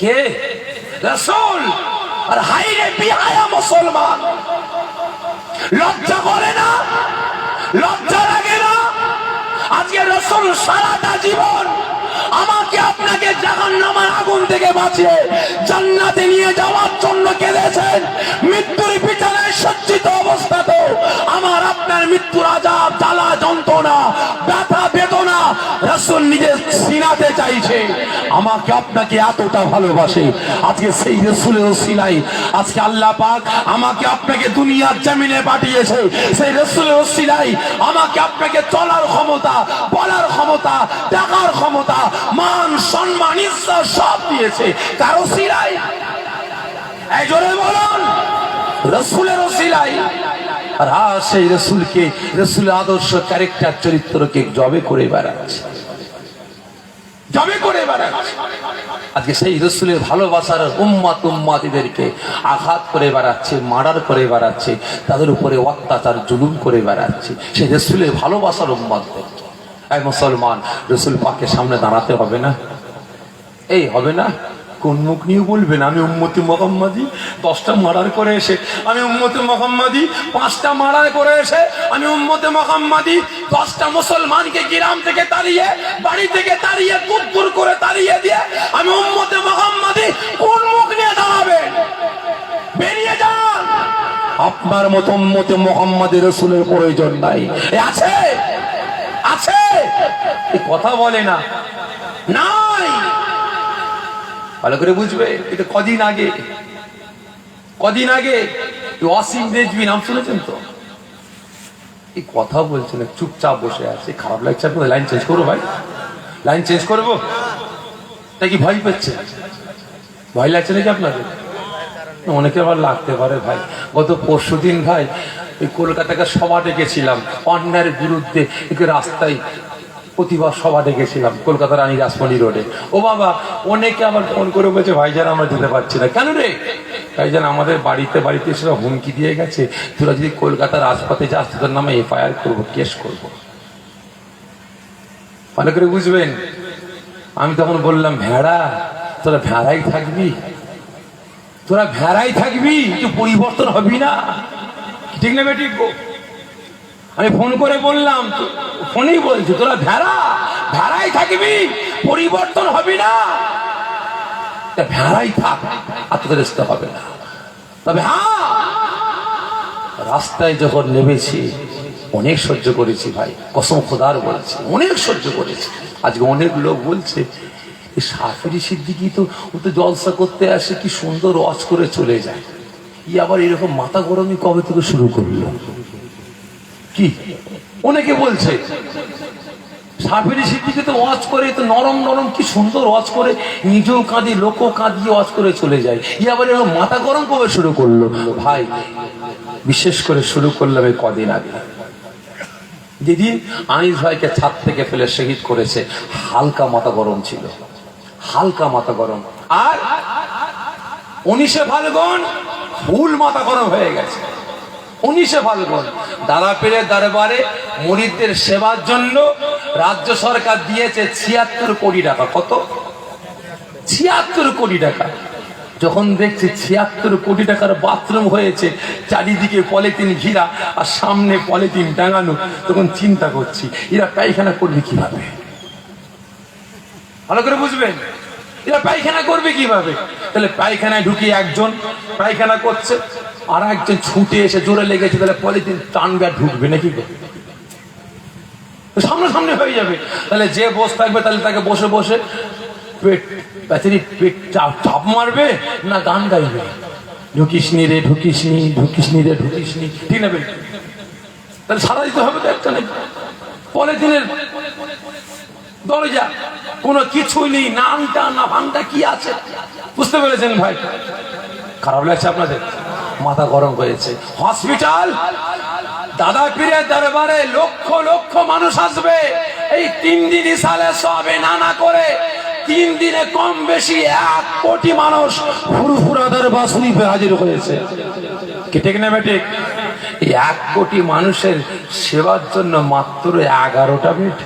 কে? রাসূল। আর হাইরে বিহায়া মুসলমান, লজ্জা করে না? লজ্জা লাগে না? আজকে রাসূল সারাটা জীবন আমাকে আপনাকে জাহান্নামের আগুন থেকে বাঁচিয়ে জান্নাতে নিয়ে যাওয়ার জন্য কেঁদেছেন। মৃত্যুর বিছানায় সজ্জিত অবস্থাতেও আমার আপনার মৃত্যুর আযাব, জ্বালা, যন্ত্রণা, ব্যথা, বেদনা রাসূল নিজের সিনাতে চাইছে। আমাকে আপনাকে এতটা ভালোবাসে। আজকে সেই রাসূলের ওসিলায় আজকে আল্লাহ পাক আমাকে আপনাকে দুনিয়ার জমিনে পাঠিয়েছে। সেই রাসূলের ওসিলায় আমাকে আপনাকে চলার ক্ষমতা, বলার ক্ষমতা, দেখার ক্ষমতা, মান, সম্মান, ইজ্জত সব দিয়েছে। কার ওসিলায়? এই জোরে বলুন, রাসূলের ওসিলায়। আর আজ সেই রাসূলকে, রাসূলের আদর্শ, ক্যারেক্টার, চরিত্রকে জবে করে বেড়াচ্ছে, জবে করে বেড়াচ্ছে। আজকে সেই রাসূলের ভালোবাসার উম্মতিদেরকে আঘাত করে বেড়াচ্ছে, মার্ডার করে বেড়াচ্ছে, তাদের উপরে অত্যাচার, জুলুম করে বেড়াচ্ছে সেই রাসূলের ভালোবাসার উম্মতদেরকে। এই মুসলমান, রাসূল পাকের সামনে দাঁড়াতে হবে না? এই হবে না? কোন মুখ নিয়ে বলবেন আমি উম্মতি মুহাম্মাদি? 10টা মার্ডার করে এসে আমি উম্মতি মুহাম্মাদি, 5টা মার্ডার করে এসে আমি উম্মতি মুহাম্মাদি, 10টা মুসলমানকে গ্রাম থেকে তাড়িয়ে, বাড়ি থেকে তাড়িয়ে, দূর করে তাড়িয়ে দিয়ে আমি উম্মতি মুহাম্মাদি, কোন মুখ নিয়ে দাঁড়াবেন? বেরিয়ে যান। আপনার মতো উম্মতি মুহাম্মাদি রাসূলের প্রয়োজন নাই। আছে? আছে? এই কথা বলে না, নাই। ভালো করে বুঝবে। এটা কদিন আগে ওয়াসিম রেজভি নাম শুনেছেন তো? এই কথা বলছেন, চুপচাপ বসে আছে। খারাপ লাগছে আপনাদের? লাইন চেঞ্জ করবো ভাই? লাইন চেঞ্জ করবো? তাই কি ভয় পাচ্ছে? ভয় লাগছে নাকি আপনাদের? অনেকে আবার লাগতে পারে ভাই। গত পরশুদিন ভাই ওই কলকাতাকে সভা ডেকেছিলাম, অন্যায়ের বিরুদ্ধে একটু রাস্তায় প্রতিবাদ সভা ডেকেছিলাম কলকাতার রানী রাসমণি রোডে। ও বাবা, অনেকে আবার ফোন করে বলছে ভাইজান আমরা যেতে পারছি না। কেন রে? ভাইজান আমাদের বাড়িতে সেটা হুমকি দিয়ে গেছে, তোরা যদি কলকাতার রাজপথে যাস তোদের নামে FIR করবো, কেস করবো। ভালো করে বুঝবেন। আমি তখন বললাম, ভেড়া তোরা ভেড়াই থাকবি, তোরা ভেড়াই থাকবি, একটু পরিবর্তন হবি না? ঠিক না বেঠিক? আমি ফোন করে বললাম, ফোনেই বলছি তোরা ভেড়াই থাকবি, পরিবর্তন হবি না? ভেড়াই থাক, আর তোদের আসতে হবে না। তবে হ্যাঁ, রাস্তায় যখন নেমেছি অনেক সহ্য করেছি ভাই, কসম খোদার বলছি, অনেক সহ্য করেছি। আজকে অনেক লোক বলছে শাফিঈ সিদ্দিকী তো ও তো জলসা করতে আসে, কি সুন্দর ওয়াজ করে চলে যায়, ই আবার এরকম মাথা গরমই কবে থেকে শুরু করলো? কি অনেকে বলছে শাফিঈ সিদ্দিকী তো ওয়াজ করে, তো নরম নরম কি সুন্দর ওয়াজ করে, নিজেও কাঁদি, লোকও কাঁদিয়ে ওয়াজ করে চলে যায়, ই আবার এরকম মাথা গরম কবে শুরু করলো? ভাই বিশেষ করে শুরু করলাম এই কদিন আগে, যেদিন আনিস ভাইকে ছাদ থেকে ফেলে শহীদ করেছে। হালকা মাথা গরম ছিল, হালকা মাথা গরম। আর 19শে ফাল্গুন ফুল মাথা গরম হয়ে গেছে। 19শে ফাল্গুন দাদা পীরের দরবারে মুরিদদের সেবার জন্য রাজ্য সরকার দিয়েছে 76 কোটি টাকা। কত? 76 কোটি টাকা। যখন দেখছি 76 কোটি টাকার বাথরুম হয়েছে, চারিদিকে পলিথিন ঘিরা আর সামনে পলিথিন টাঙানো, তখন চিন্তা করছি এরা পায়খানা করবে কিভাবে? ভালো করে বুঝবেন, এরা পায়খানা করবে কিভাবে? তাহলে পায়খানায় ঢুকিয়ে একজন পায়খানা করছে, আর একজন ছুটে এসে জোরে লেগেছে, তাহলে পলিথিন টানবে আর ঢুকবে নাকি? সামনে হয়ে যাবে। তাহলে যে বসে থাকবে তাহলে তাকে বসে বসে পেট চাপ মারবে না গান গাইবে, ঢুকিসনি রে ঢুকিসনি, ঢুকিসনি রে ঢুকিসনি, ঠিক না? তাহলে সারা দিতে হবে তো একটা নাকি পলিথিনের দরজা, কোনো কিছুই নেই, না আংটা না ভাঙটা কি আছে? বুঝতে পেরেছেন ভাই? খারাপ লাগছে আপনাদের? মাথা গরম হয়েছে। হসপিটাল দাদা পীরের দরবারে লক্ষ লক্ষ মানুষ আসবে এই 3 দিন সালে সবে নানা করে। 3 দিনে কম বেশি 1 কোটি মানুষ ফুরফুরা দরবার শরীফে হাজির হয়েছে। কি ঠিক না বেঠিক? এই 1 কোটি মানুষের সেবার জন্য মাত্র 11টা বেড,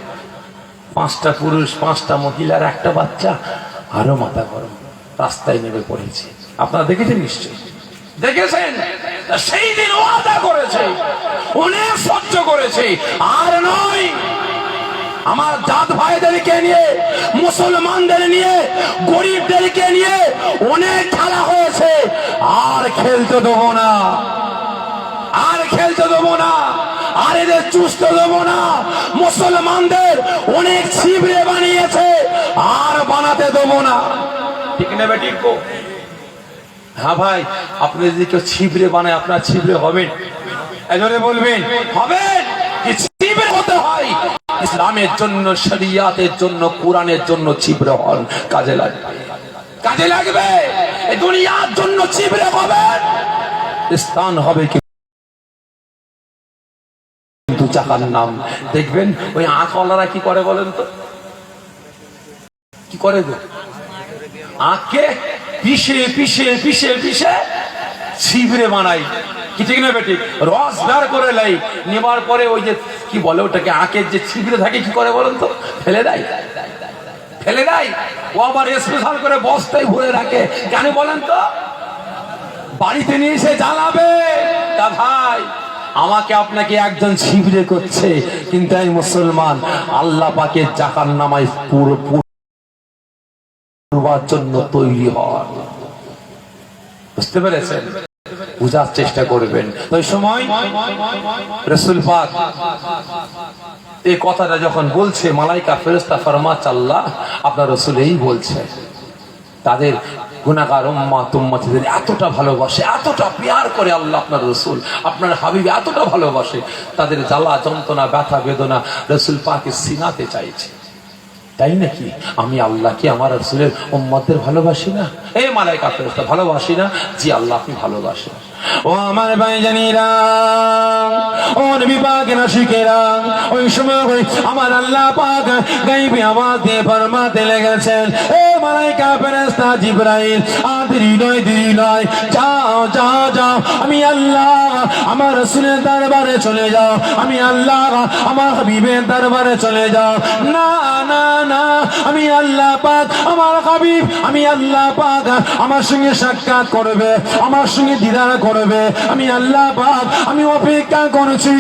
5টা পুরুষ, 5টা মহিলার, একটা বাচ্চা। আরো মাথা গরম, রাস্তায় নেমে পড়েছে। আপনারা দেখেছেন নিশ্চয়, দেখেছেন। সেই দিন ওয়াদা করেছে, অনেক সহ্য করেছে, আর নয়। আমার জাত ভাইদেরকে নিয়ে, মুসলমানদের নিয়ে, গরিবদেরকে নিয়ে অনেক খেলা হয়েছে, আর খেলতে দেবো না, আর খেলতে দেবো না, আর এদের চুষতে দেবো না। মুসলমানদের অনেক ছিবড়ে বানিয়েছে, আর বানাতে দেবো না। ঠিক নেবে ঠিক? হ্যাঁ ভাই, আপনি যদি কেউ ছিবড়ে বানায়, আপনার ছিবড়ে হবেন? এজন্য বলবেন হবেন। ছিবড়ে হতে হয় ইসলামের জন্য, শরিয়াতের জন্য, কোরআনের জন্য ছিবড়ে হন, কাজে লাগবে, কাজে লাগবে। এই দুনিয়ার জন্য ছিবড়ে হবেন, স্থান হবে কিন্তু জাহান্নাম। দেখবেন ওই আঁকওয়ালারা কি করে বলেন তো? কি করে গো? আঁকে পিষে পিষে পিষে পিষে ছিবড়ে বানাই, কি ঠিক না বেটি? রস বের করে লাই, নেবার পরে ওই যে কি বলে ওটাকে, আঁকের যে ছিবড়ে থাকে, কি করে বলেন তো? ফেলে দেয়, ফেলে দেয়। ও আবার স্পেশাল করে বস্তায় ভরে রাখে, কেন বলেন তো? বাড়িতে নিয়ে এসে জ্বালাবে। তা ভাই, আমাকে আপনাকে একজন ছিবড়ে করছে, কিন্তু এই মুসলমান আল্লাহ পাকের জাহান্নামায় পুরো জন্য তৈরি হন। বুঝতে পেরেছেন? বুঝার চেষ্টা করবেন। ওই সময় রাসূল পাক এই কথাটা যখন বলছে, মালাইকা ফেরেশতা ফরমাচ্ছে, আল্লাহ আপনার রাসূল এই বলছে, তাদের গুনাহগার উম্মত উম্মতিদের এতটা ভালোবাসে, এতটা প্যার করে আল্লাহ আপনার রাসূল, আপনার হাবিব এতটা ভালোবাসে, তাদের জ্বালা যন্ত্রণা ব্যথা বেদনা রাসূল পাকের সিনাতে চাইছে। তাই নাকি? আমি আল্লাহকে আমার রাসূলের উম্মতদের ভালোবাসি না? এ মালাইকা ফেরেশতা ভালোবাসি না? জি আল্লাহ আপনি ভালোবাসেন। ও আমার ভাইজানেরা, ও নবী পাকের আশিকেরা, ওই সময় আমার আল্লাহ পাক গায়বী আওয়াজে ফরমাতে লেগেছেন, এ মালাইকা ফেরেশতা জিবরাইল, আর দেরি নয়, যাও যাও যাও, আমি আল্লাহ আমার রাসূলের দরবারে চলে যাও, আমি আল্লাহ আমার হাবিবের দরবারে চলে যাও। না না না, আমি আল্লাহ পাক আমার হাবিব, আমি আল্লাহ পাক আমার সঙ্গে সাক্ষাৎ করবে, আমার সঙ্গে দিদার করবে। আমি আল্লাহ পাক আমি অপেক্ষা করছি,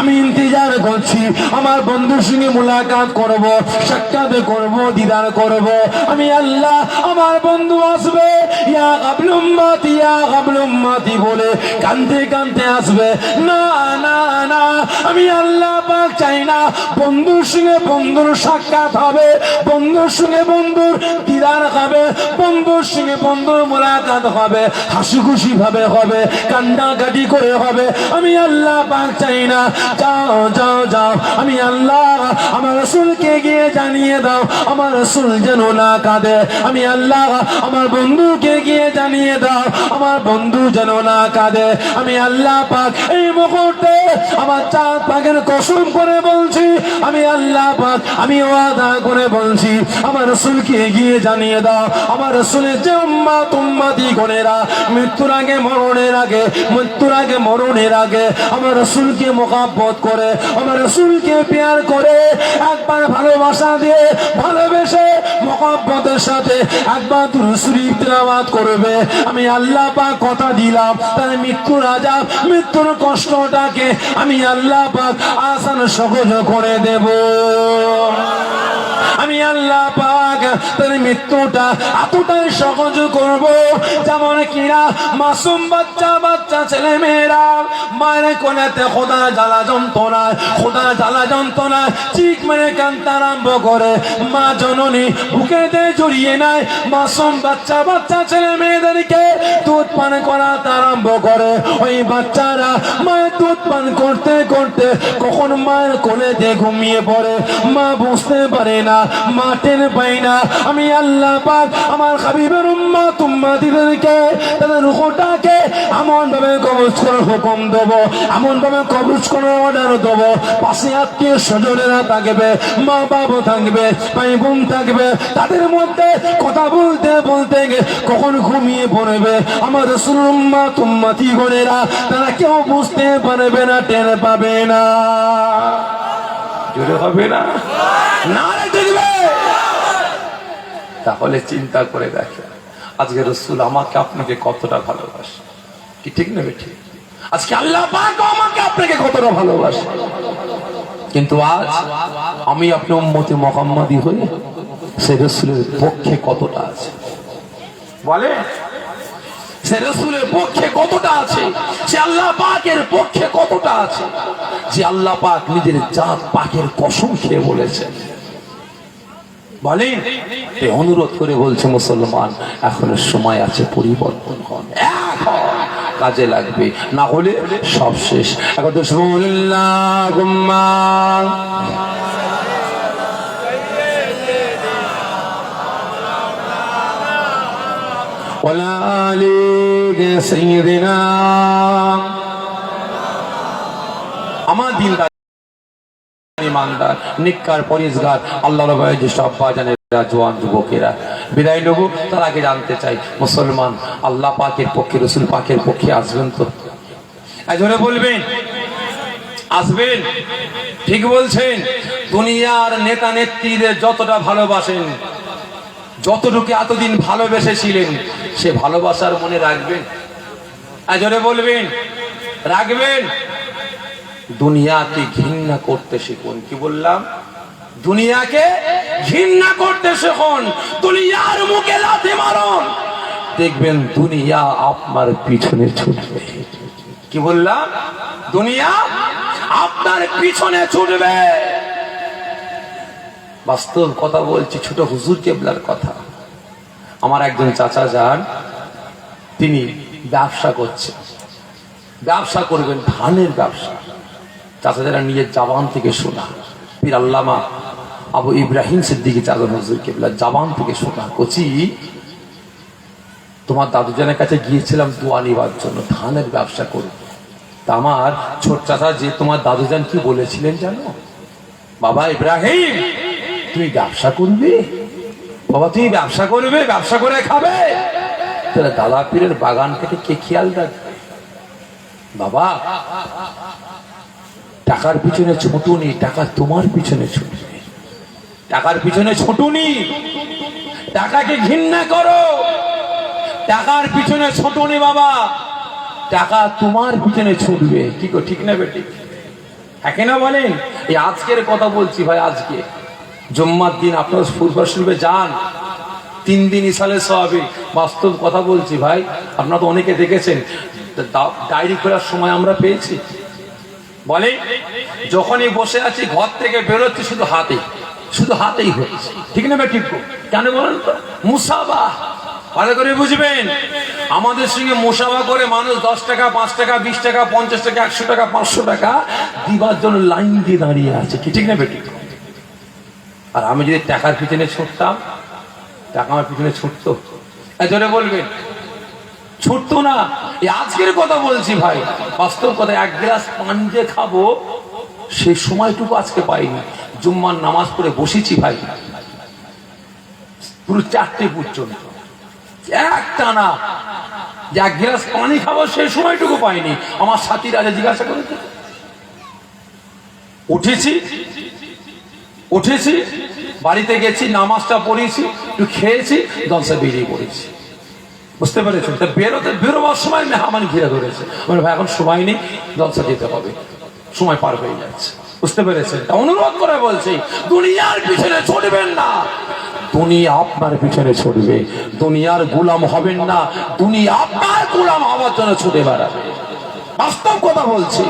আমি ইন্তজার করছি, আমার বন্ধুর সঙ্গে মুলাকাত করব, সাক্ষাৎ করব, দিদার করব। আমি আল্লাহ আমার বন্ধু আসবে, ইয়া কাবল উম্মতি, ইয়া কাবল উম্মতি বলে কাঁদতে কাঁদতে আসবে। না না না, আমি আল্লাহ পাক চাই না বন্ধুর সঙ্গে বন্ধুর সাক্ষাৎ হবে, বন্ধুর সঙ্গে বন্ধুর দিদার হবে, বন্ধুর সঙ্গে বন্ধুর মুলাকাত হবে, হাসি খুশি ভাবে হবে, কান্নাকাটি করে হবে। আমি আল্লাহ পাক চাই না। যাও যাও যাও, আমি আল্লাহ আমার রাসূলকে গিয়ে জানিয়ে দাও, আমার রাসূল যেন না কাঁদে। আমি আল্লাহ আমার বন্ধুকে গিয়ে জানিয়ে দাও, আমার বন্ধু যেন না কাঁদে। আমি আল্লাহ পাক এই মুহূর্তে আমার চাঁদ পাকের কসম করে বলছি, আমি আল্লাহ পাক আমি ওয়াদা করে বলছি, আমার রাসূলকে গিয়ে জানিয়ে দাও, আমার রাসূলের যে উম্মত উম্মতি গণেরা মৃত্যুর আগে মরণের আগে, মৃত্যুর আগে মরণের আগে আমার রাসূলকে মোহাব্বত করে, আমার রাসূলকে প্যার করে, একবার ভালোবাসা দিয়ে ভালোবেসে মোহাব্বতের সাথে একবার দুরূদ শরীফ তিলাওয়াত করবে, আমি আল্লাহ পাক কথা দিলাম, তার মৃত্যুর আযাব, মৃত্যুর কষ্টটাকে আমি আল্লাহ পাক আসান সহজ করে দেব। আমি আল্লাহ পাক তার মৃত্যুটা এতটাই সহজ করব, যেমন কিনা মাসুম বাচ্চা বাচ্চা ছেলে মেয়েরা মায়ের কোলেতে খোদার জ্বালা যন্ত্রণা চিক মেরে কান্না আরম্ভ করে, মা জননী বুকেতে জড়িয়ে নেয়, মাসুম বাচ্চা বাচ্চা ছেলে মেয়েদেরকে দুধ পান করাতে আরম্ভ করে। ওই বাচ্চারা মায়ের দুধ পান করতে করতে কখন মায়ের কোলেতে ঘুমিয়ে পড়ে, মা বুঝতে পারে না, মা টের পায় না। আমি আল্লাহ পাক আমার হাবিবের উম্মত উম্মতিদেরকে তাদের রূহটাকে এমন ভাবে কবজ করার হুকুম দেব, এমন ভাবে কবজ করার অর্ডার দেব, পাশে আত্মীয় স্বজনেরা থাকবে, মা বাবা থাকবে, ভাই বোন থাকবে, তাদের মধ্যে কথা বলতে বলতে কখন ঘুমিয়ে পড়বে আমার রাসূলের উম্মত উম্মতি গণেরা, তারা কেউ বুঝতে পারবে না, টের পাবে না। জোরে হবে না? না দেখবে। তাহলে চিন্তা করে দেখে আজকে রসুল আমাকে আপনাকে কতটা ভালোবাসে, কি ঠিক না বেঠিক? আজকে আল্লাহ পাক আমাকে আপনাকে কতটা ভালোবাসে, কিন্তু আজ আমি আপনি উম্মতে মুহাম্মাদি হই, সে রসুলের পক্ষে কতটা আছে বলে? সে রসুলের পক্ষে কতটা আছে? সে আল্লাহ পাকের পক্ষে কতটা আছে? যে আল্লাহ পাক নিজের জাত পাকের কসম খেয়ে বলেছেন। বলেন, অনুরোধ করে বলছে মুসলমান, এখনো সময় আছে, পরিবর্তন হন, এখন কাজে লাগবে, না হলে সব শেষ। এখন তো আল্লাহুম্মা ওয়ালা আলি সাইয়্যিদিনা। আমার দিনদার ইমানদার নিকার পরিজগার আল্লাহর ভয়ে যে সব বাজানেরা, জওয়ান যুবকেরা বিদায় নেব, তার আগে জানতে চাই মুসলমান আল্লাহ পাকের পক্ষে, রসুল পাকের পক্ষে আসবেন তো? জোরে বলবেন, আসবেন? ঠিক বলছেন। দুনিয়ার নেতা নেত্রীদের যতটা ভালোবাসেন, যতটুকু এতদিন ভালোবেসেছিলেন, সে ভালোবাসার মনে রাখবেন? জোরে বলবেন, রাখবেন? দুনিয়াকে ঘৃণা করতে শিখুন। কি বললাম? দুনিয়াকে ঘৃণা করতে শিখুন, দুনিয়ার মুখে লাথি মারুন, দেখবেন দুনিয়া আপনার পিছনে ছুটবে। কি বললাম? দুনিয়া আপনার পিছনে ছুটবে। বাস্তব কথা বলছি, ছোট হুজুর কেবলার কথা। আমার একজন চাচা যান, তিনি ব্যবসা করছেন, ব্যবসা করবেন, ধানের ব্যবসা। চাচা যারা নিজের জবান থেকে শোনা, পীর আল্লামা আবু ইব্রাহিম সিদ্দিকী চাচা হুজুর কেবলা জবান থেকে শোনা, কচি তোমার দাদুজানের কাছে গিয়েছিলাম দোয়া নিবার জন্য, ধানের ব্যবসা করব। তা আমার ছোট চাচা যে তোমার দাদুজান কি বলেছিলেন জানো? বাবা ইব্রাহিম, তুমি ব্যবসা করবে? বাবা তুমি ব্যবসা করবে, ব্যবসা করে খাবে? তাহলে দাদা পীরের বাগান থেকে কে খেয়াল রাখবে? বাবা টাকার পিছনে ছোটুনি, টাকা তোমার পিছনে ছুটবে। টাকার পিছনে ছোটুনি, টাকাকে ঘৃণা করো। টাকার পিছনে ছোটুনি বাবা, টাকা তোমার পিছনে ছুটবে। কি গো, ঠিক না বেটি? হ্যাঁ না বলেন? এই আজকের কথা বলছি ভাই, আজকে জুম্মার দিন আপনারা ফুরফুরা শরীফে যান, 3 দিন ইসালে সওয়াবে। বাস্তব কথা বলছি ভাই, আপনারা তো অনেকে দেখেছেন, ডায়েরি করার সময় আমরা পেয়েছি। বলে যখনই বসে আছি ঘর থেকে বেরোচ্ছি শুধু হাতেই হচ্ছে। ঠিক না ঠিক? কেন বলেন তো? মুসাবা ভালো করে বুঝবেন। আমাদের সঙ্গে মুসাবা করে মানুষ 10 টাকা, 5 টাকা, 20 টাকা, 50 টাকা, 100 টাকা, 500 টাকা দিবার জন্য লাইন দিয়ে দাঁড়িয়ে আছে। কি ঠিক না বেটি? আর আমি যদি টাকার পিছনে ছুটতাম, টাকা আমার পিছনে ছুটতো? জোরে বলবেন, ছুটতো না। এই আজকের কথা বলছি ভাই, বাস্তব কথা। 1 গ্লাস পানি যে খাবো সেই সময়টুকু আজকে পাইনি। জুম্মার নামাজ পড়ে বসেছি ভাই, পুরো 4টে পর্যন্ত একটানা যে 1 গ্লাস পানি খাবো সেই সময়টুকু পাইনি। আমার সাথীরা জিজ্ঞাসা করেছে, উঠেছি বাড়িতে গেছি, নামাজটা পড়েছি, একটু খেয়েছি, জলসা বেরিয়ে পড়েছি। বুঝতে পেরেছেন? তা বেরোবার সময় মেহমান ঘিরে ধরেছে। আমার ভাই এখন সময় নেই, জলসা যেতে হবে, সময় পার হয়ে যাচ্ছে। বুঝতে পেরেছেন? অনুরোধ করে বলছি, দুনিয়ার পিছনে ছুটবেন না, দুনিয়া আপনার পিছনে ছুটবে। দুনিয়ার গোলাম হবেন না, দুনিয়া আপনার গোলাম হওয়ার জন্য ছুটে বেড়াবে। বাস্তব কথা বলছি।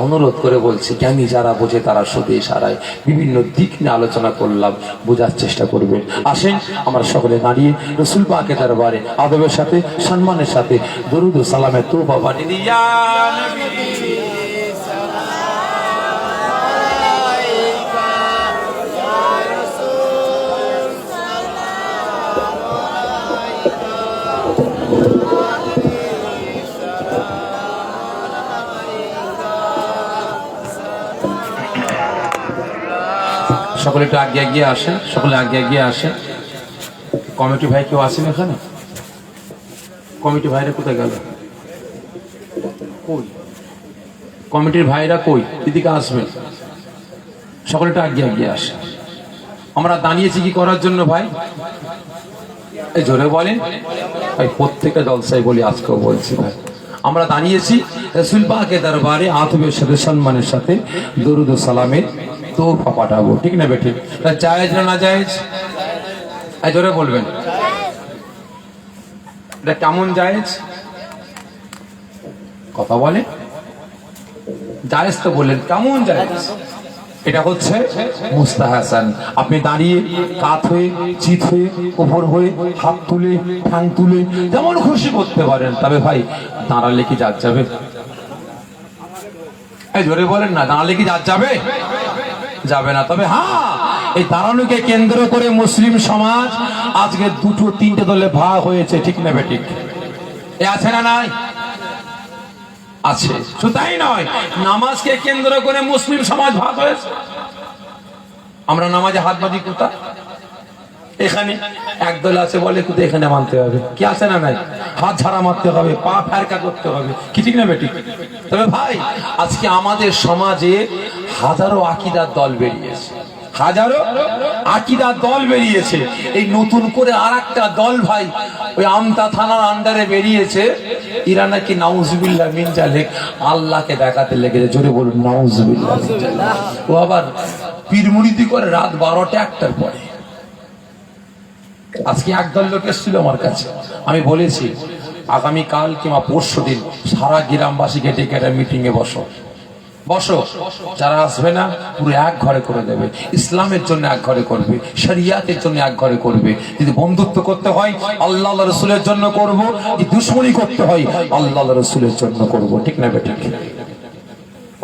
অনুরোধ করে বলছি, জ্ঞানী যারা বোঝে তারা শুধু ইশারায় বিভিন্ন দিক নিয়ে আলোচনা করলাম, বোঝার চেষ্টা করবেন। আসেন আমরা সকলে দাঁড়িয়ে রসুল পাকের দরবারে আদবের সাথে, সম্মানের সাথে দরুদ ও সালামের তোবা বানিয়ে দিই। ইয়া নবী সকলে একটু আগে এগিয়ে আসেন, সকলে আগে এগিয়ে আসেন। কমিটি ভাই কেউ আসেন এখানে? কমিটি ভাইরা কোথায় গেল? কই কমিটির ভাইরা কই? দিদিকে আসবেন, সকলে একটু আগে এগিয়ে আসেন। আমরা দাঁড়িয়েছি কি করার জন্য ভাই? এই জোরে বলেন ভাই, প্রত্যেকটা জলসায় বলি, আজকেও বলছি ভাই, আমরা দাঁড়িয়েছি রাসূল পাকের দরবারে আতবের সাথে সম্মানের সাথে দরুদ ও সালামের তোহফা পাঠাবো, ঠিক না বেঠিক? তা জায়েজ না জায়েজ? এই জোরে বলবেন, এটা কেমন জায়েজ? কথা বলে জায়েজ তো বললেন, কেমন জায়েজ? এটা হচ্ছে মুস্তাহাসান। আপনি দাঁড়িয়ে কাত হয়ে, চিত হয়ে, উপর হয়ে, হাত তুলে, ঠ্যাং তুলে যেমন খুশি করতে পারেন। তবে ভাই দাঁড়ালে কি জাত যাবে? এই জোরে বলেন না, দাঁড়ালে কি জাত যাবে? যাবে না। তবে হ্যাঁ, এই দাঁড়ানোকে কেন্দ্র করে মুসলিম সমাজ আজকে দুটো তিনটে দলে ভাগ হয়েছে, ঠিক না বেঠিক? এ আছে না নাই? আছে। শুধু তাই নয়, নামাজকে কেন্দ্র করে মুসলিম সমাজ ভাগ হয়েছে। আমরা নামাজে হাত বাঁধি কোথায়? এখানে। একদল আছে বলে কোথায় এখানে মানতে হবে, কি আছে না নাই? হাত ঝাড়া মারতে হবে, পা ফেরকা করতে হবে, কি ঠিক না বেটি? তবে ভাই আজকে আমাদের সমাজে হাজারো আকীদার দল বেরিয়েছে, হাজারো আকীদার দল বেরিয়েছে। এই নতুন করে আরেকটা দল ভাই ওই আমতা থানার আন্ডারে বেরিয়েছে, এরা নাকি নাউজুবিল্লাহ মিন জালিক আল্লাহকে দেখাতে লেগেছে। জোরে বলুন নাউজুবিল্লাহ মিন জালিক। ও আবার পীরমুরিদি করে রাত 12টা 1টার পরে। আজকে একদল লোক এসেছিল আমার কাছে, আমি বলেছি আগামীকাল কিংবা পরশু দিন সারা গ্রামবাসীকে ডেকে একটা মিটিং এ বসো, যারা আসবে না পুরো এক ঘরে করে দেবে, ইসলামের জন্য এক ঘরে করবে, শরিয়াতের জন্য এক ঘরে করবে। যদি বন্ধুত্ব করতে হয় আল্লাহ রাসূলের জন্য করব, যদি দুশমনি করতে হয় আল্লাহ রাসূলের জন্য করব, ঠিক না বেঠিক?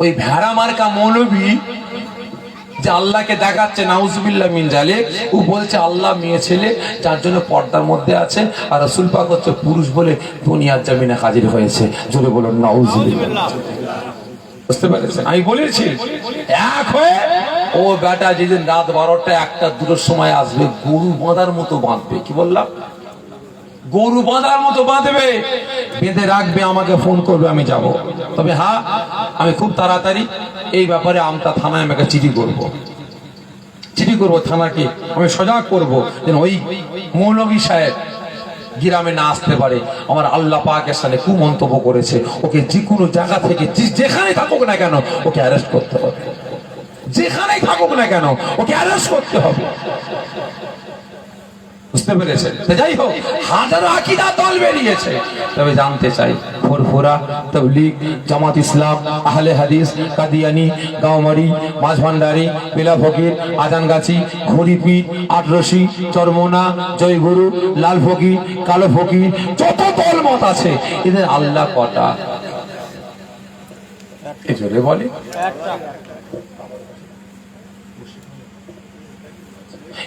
ওই ভেড়া মার্কা মৌলবী যে আল্লাহকে দেখাচ্ছে নাউজুবিল্লাহ মিন জালিক, ও বলছে আল্লাহ মেয়ে ছেলে, যার জন্য পর্দার মধ্যে আছে, আর রাসূল পাক হচ্ছে পুরুষ বলে দুনিয়ার জমিনে হাজির হয়েছে। জোরে বলুন নাউজুবিল্লাহ। বুঝতে পেরেছেন? আমি বলেছি এক হয়ে ও বেটা যেদিন রাত 12টা 1টা 2টোর সময় আসবে, গরু বাঁধার মতো বাঁধবে। কি বললাম? গরু বাঁধার মতো বাঁধবে, বেঁধে রাখবে, আমাকে ফোন করবে, আমি যাব। তবে হ্যাঁ, আমি খুব তাড়াতাড়ি এই ব্যাপারে আমতা থানায় আমাকে চিঠি করব থানাকে, আমি সজাগ করব যেন ওই মৌলভী সাহেব গ্রামে না আসতে পারে। আমার আল্লাহ পাকের সাথে কুমন্তব্য করেছে, ওকে যে কোনো জায়গা থেকে যেখানে থাকুক না কেন ওকে অ্যারেস্ট করতে হবে, যেখানেই থাকুক না কেন ওকে অ্যারেস্ট করতে হবে। বুঝতে পেরেছেন? যাই হোক, হাজারো আকীদা দল বেরিয়েছে। তবে জানতে চাই ফুরফুরা, তাবলীগ, জামাত ইসলাম, আহলে হাদিস, কাদিয়ানি, গাওমারি, মাঝভান্ডারি, বেলা ফকির, আজানগাছি, ঘড়িপি, আটরশি, চরমোনা, জয়গুরু, লাল ফকির, কালো ফকির, যত দল মত আছে, এদের আল্লাহ কটা? এ জোরে বলে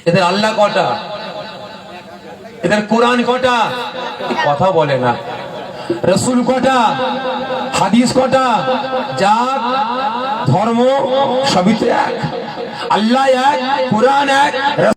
এদের আল্লাহ কটা? এদের কোরআন কটা? কথা বলে না। রাসূল কটা? হাদিস কটা? জাত, ধর্ম সবই তো এক, আল্লাহ এক, কোরআন এক।